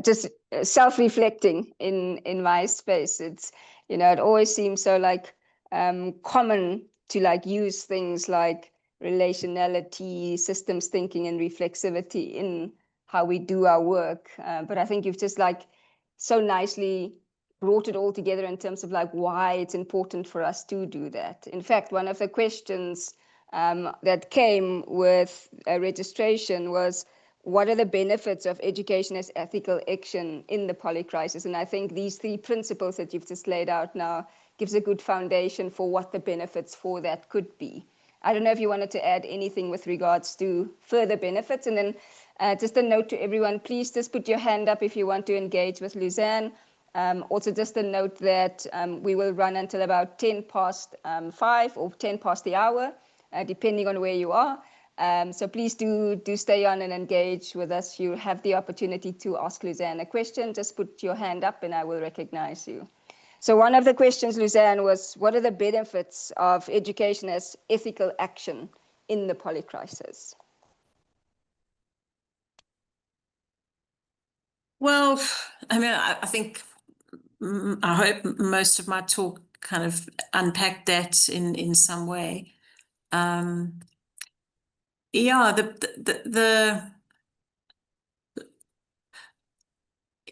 just self-reflecting in my space. It's, it always seems so common to use things like relationality, systems thinking, and reflexivity in how we do our work. But I think you've just so nicely brought it all together in terms of why it's important for us to do that. In fact, one of the questions that came with registration was, what are the benefits of education as ethical action in the polycrisis? And I think these 3 principles that you've just laid out now gives a good foundation for what the benefits for that could be. I don't know if you wanted to add anything with regards to further benefits. And then just a note to everyone, please just put your hand up if you want to engage with Lausanne. Also just a note that we will run until about 10 past 5 or 10 past the hour, depending on where you are. So please do stay on and engage with us. You have the opportunity to ask Lausanne a question. Just put your hand up and I will recognize you. So one of the questions, Lausanne, was, what are the benefits of education as ethical action in the polycrisis? Well, I mean, I think, I hope most of my talk kind of unpacked that in some way. Yeah,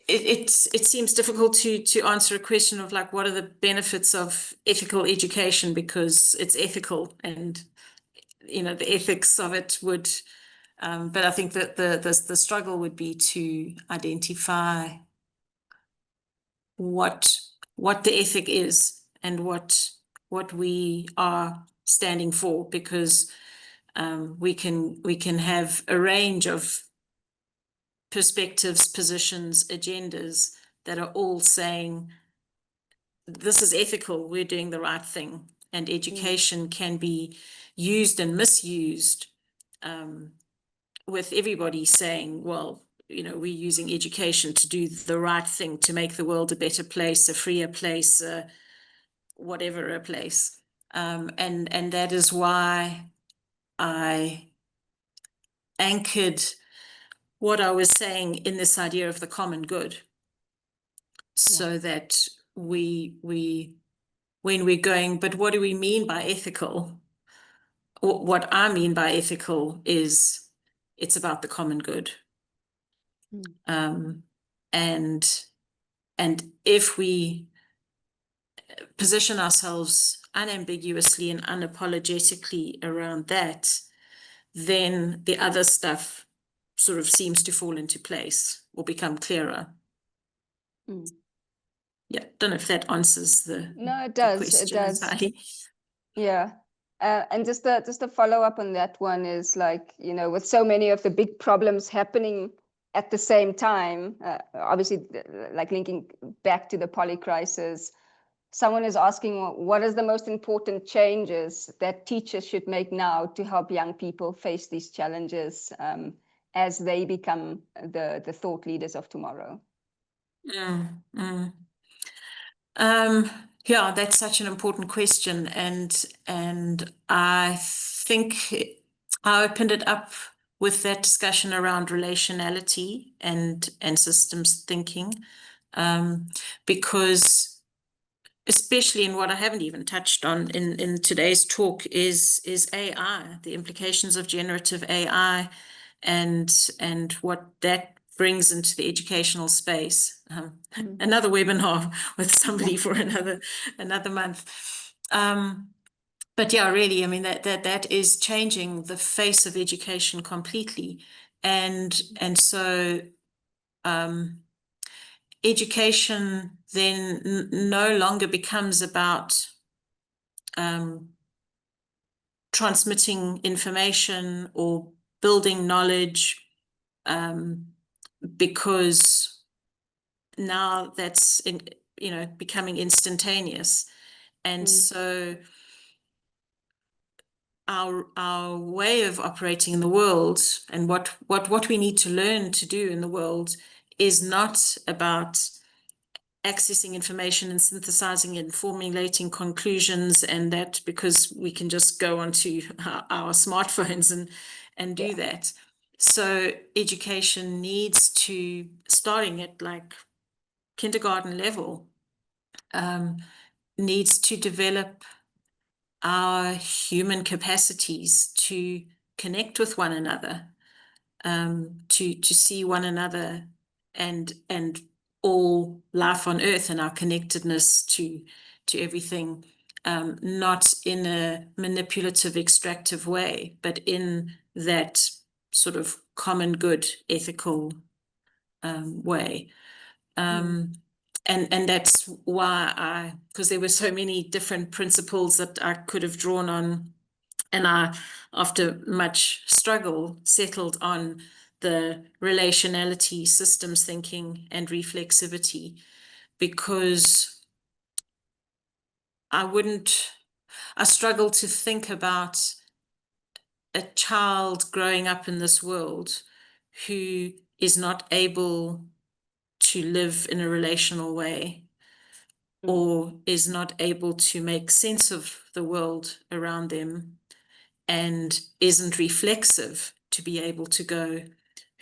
it seems difficult to answer a question of what are the benefits of ethical education, because it's ethical and the ethics of it would, but I think that the struggle would be to identify what the ethic is and what we are standing for, because we can have a range of perspectives, positions, agendas that are all saying this is ethical, we're doing the right thing. And education can be used and misused, with everybody saying, well, you know, we're using education to do the right thing, to make the world a better place, a freer place, whatever a place. And that is why I anchored what I was saying in this idea of the common good, so that when we're going, but what do we mean by ethical? What I mean by ethical is it's about the common good. And if we position ourselves unambiguously and unapologetically around that, then the other stuff sort of seems to fall into place or become clearer. Yeah, don't know if that answers the No, it does. question It does. entirely. Yeah. And just a follow up on that one is, like, you know, with so many of the big problems happening at the same time, obviously, like linking back to the Polycrisis, someone is asking, what is the most important changes that teachers should make now to help young people face these challenges as they become the thought leaders of tomorrow? Yeah, that's such an important question, and I think I opened it up with that discussion around relationality and systems thinking, because especially in what I haven't even touched on in today's talk is AI, the implications of generative AI, and what that brings into the educational space. Another webinar with somebody for another month. But yeah, really, I mean, that is changing the face of education completely. And so education then no longer becomes about transmitting information or building knowledge, because now that's becoming instantaneous. And so our way of operating in the world, and what we need to learn to do in the world, is not about accessing information and synthesizing and formulating conclusions, and that because we can just go onto our smartphones and do that. So education needs to, starting at like kindergarten level, needs to develop our human capacities to connect with one another, to see one another and all life on earth and our connectedness to everything, not in a manipulative, extractive way, but in that sort of common good, ethical way. And that's why because there were so many different principles that I could have drawn on, and I, after much struggle, settled on the relationality, systems thinking, and reflexivity, because I struggle to think about a child growing up in this world who is not able to live in a relational way, or is not able to make sense of the world around them, and isn't reflexive to be able to go,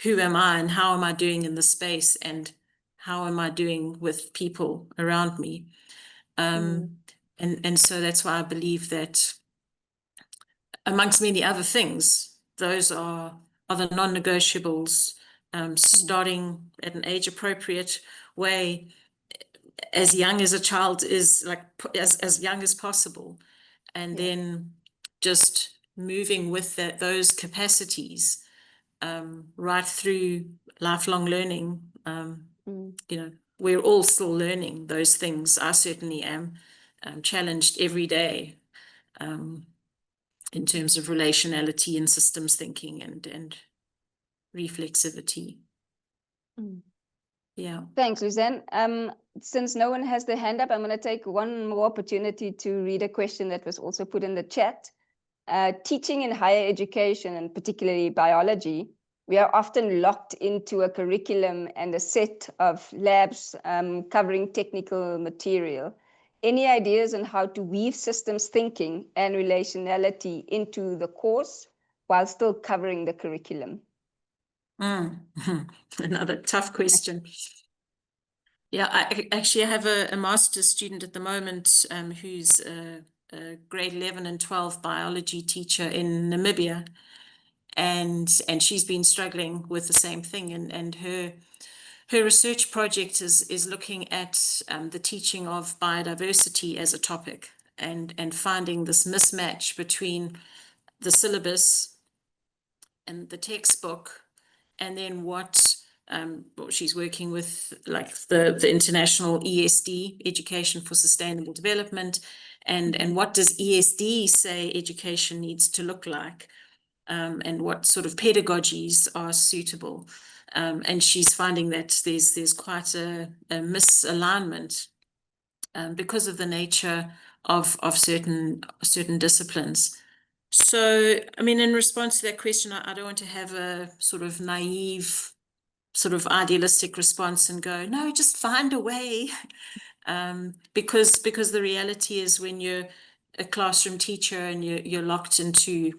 who am I and how am I doing in the space, and how am I doing with people around me? And so that's why I believe that, amongst many other things, those are the non-negotiables, starting at an age appropriate way, as young as a child is, like as young as possible, and then just moving with those capacities right through lifelong learning. We're all still learning those things. I certainly am challenged every day in terms of relationality and systems thinking and reflexivity. Yeah. Thanks, Lausanne. Since no one has their hand up, I'm going to take one more opportunity to read a question that was also put in the chat. Teaching in higher education, and particularly biology, we are often locked into a curriculum and a set of labs covering technical material. Any ideas on how to weave systems thinking and relationality into the course while still covering the curriculum? Another tough question. Yeah, I actually have a master's student at the moment who's a grade 11 and 12 biology teacher in Namibia. And she's been struggling with the same thing. And her research project is looking at the teaching of biodiversity as a topic and finding this mismatch between the syllabus and the textbook, and then what she's working with, like the international ESD, Education for Sustainable Development, and what does ESD say education needs to look like, and what sort of pedagogies are suitable. And she's finding that there's quite a misalignment because of the nature of certain disciplines. So, I mean, in response to that question, I don't want to have a sort of naive, sort of idealistic response and go, no, just find a way. Because the reality is, when you're a classroom teacher and you're locked into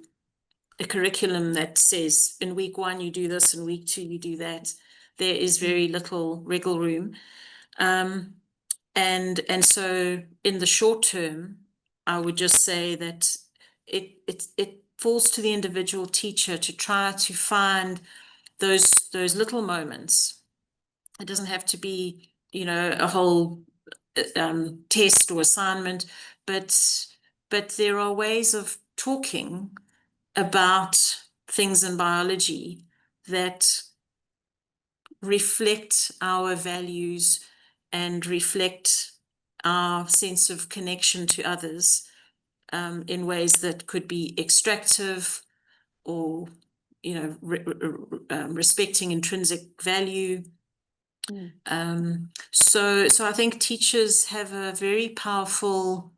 a curriculum that says in week 1 you do this, and week 2 you do that, there is very little wiggle room. And so in the short term, I would just say that it falls to the individual teacher to try to find those little moments. It doesn't have to be, a whole test or assignment, but there are ways of talking about things in biology that reflect our values and reflect our sense of connection to others in ways that could be extractive, or respecting intrinsic value. So I think teachers have a very powerful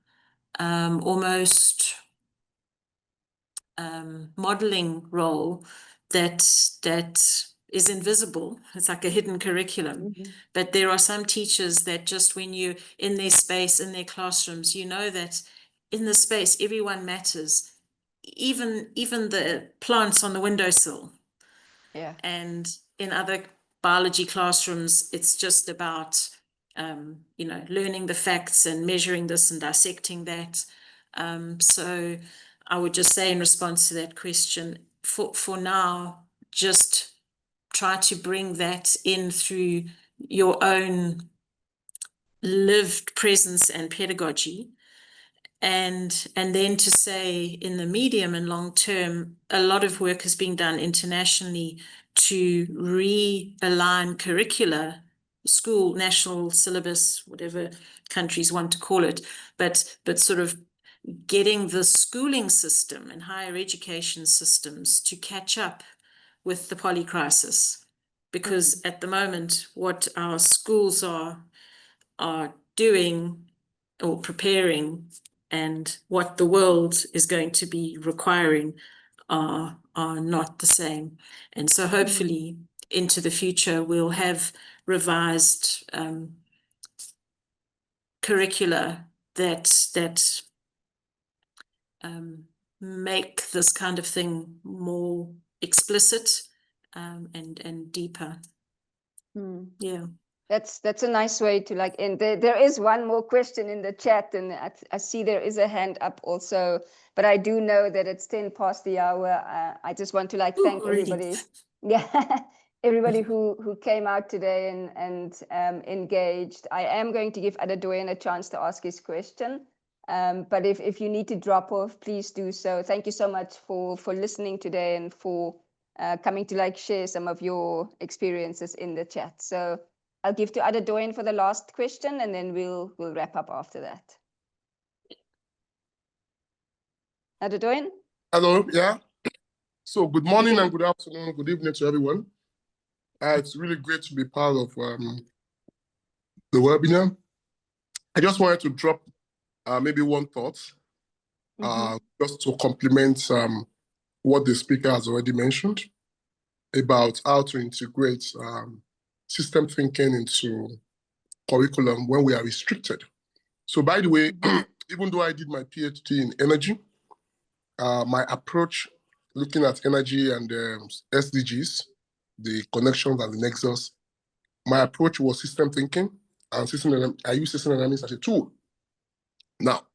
almost modeling role that is invisible. It's like a hidden curriculum. But there are some teachers that just, when you're in their space, in their classrooms, you know that in the space everyone matters, even the plants on the windowsill. Yeah. And in other biology classrooms, it's just about learning the facts and measuring this and dissecting that. So I would just say, in response to that question, for now, just try to bring that in through your own lived presence and pedagogy. And then to say, in the medium and long term, a lot of work is being done internationally to realign curricula, school, national syllabus, whatever countries want to call it, but sort of getting the schooling system and higher education systems to catch up with the polycrisis. Because at the moment, what our schools are doing or preparing, and what the world is going to be requiring are not the same. And so hopefully into the future, we'll have revised curricula that make this kind of thing more explicit and deeper. Yeah. That's a nice way to end. There is one more question in the chat, and I see there is a hand up also, but I do know that it's 10 past the hour. I just want to thank everybody. Yeah, everybody who came out today and engaged. I am going to give Adedoyin a chance to ask his question. But if you need to drop off, please do so. Thank you so much for listening today, and for coming to share some of your experiences in the chat. So I'll give to Adedoyin for the last question, and then we'll wrap up after that. Adedoyin? Hello, yeah. So good morning and good afternoon, good evening to everyone. It's really great to be part of the webinar. I just wanted to drop maybe one thought, just to complement what the speaker has already mentioned about how to integrate system thinking into curriculum when we are restricted. So by the way, even though I did my PhD in energy, my approach looking at energy and SDGs, the connections and the nexus, my approach was system thinking, and I use system dynamics as a tool. Now,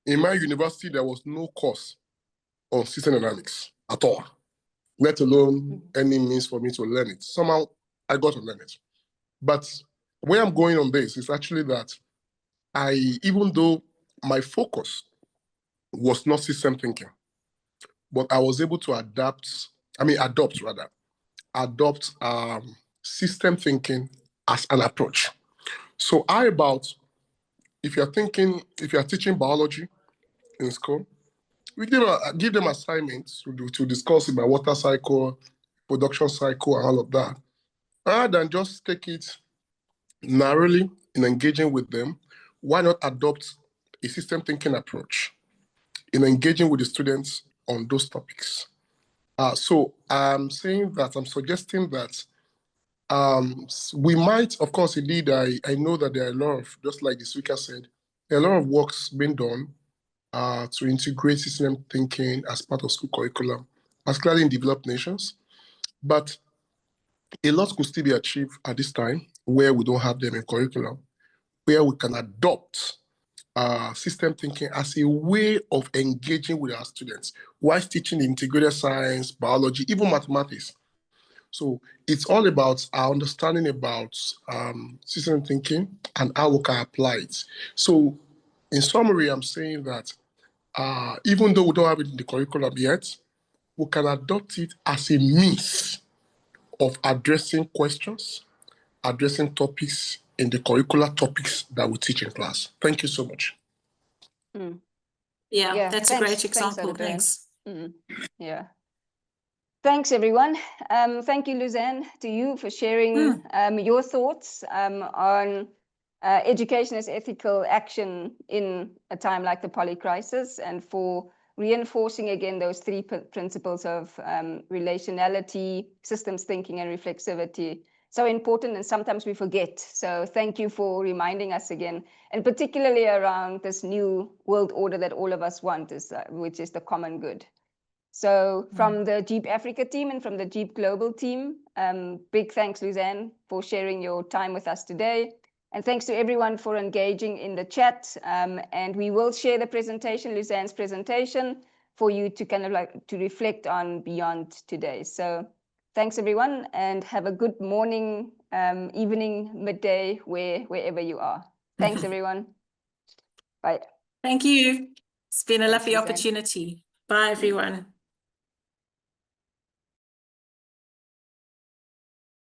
in my university, there was no course on system dynamics at all, let alone any means for me to learn it. Somehow, I got to learn it. But where I'm going on this is actually that even though my focus was not system thinking, but I was able to adopt system thinking as an approach. So if you're teaching biology in school, we give them assignments to discuss about water cycle, production cycle, and all of that. Rather than just take it narrowly in engaging with them, why not adopt a system thinking approach in engaging with the students on those topics? So I'm suggesting that we might, of course, indeed, I know that there are a lot of, just like the speaker said, there are a lot of works being done to integrate system thinking as part of school curriculum, particularly in developed nations. But a lot could still be achieved at this time where we don't have them in curriculum, where we can adopt system thinking as a way of engaging with our students whilst teaching integrated science, biology, even mathematics. So it's all about our understanding about system thinking and how we can apply it. So in summary, I'm saying that even though we don't have it in the curriculum yet, we can adopt it as a means of addressing questions, addressing topics in the curricular topics that we teach in class. Thank you so much. Yeah, that's a great example. Thanks. Yeah. Thanks, everyone. Thank you, Lausanne, to you for sharing your thoughts on education as ethical action in a time like the Polycrisis, and for reinforcing again those three principles of relationality, systems thinking, and reflexivity. So important, and sometimes we forget. So thank you for reminding us again, and particularly around this new world order that all of us want, which is the common good. So from the GEEP Africa team and from the GEEP Global team, big thanks, Lausanne, for sharing your time with us today. And thanks to everyone for engaging in the chat. And we will share the presentation, Lausanne's presentation, for you to kind of to reflect on beyond today. So thanks, everyone, and have a good morning, evening, midday, wherever you are. Thanks, everyone. Bye. Thank you. It's been a lovely opportunity. Bye, everyone.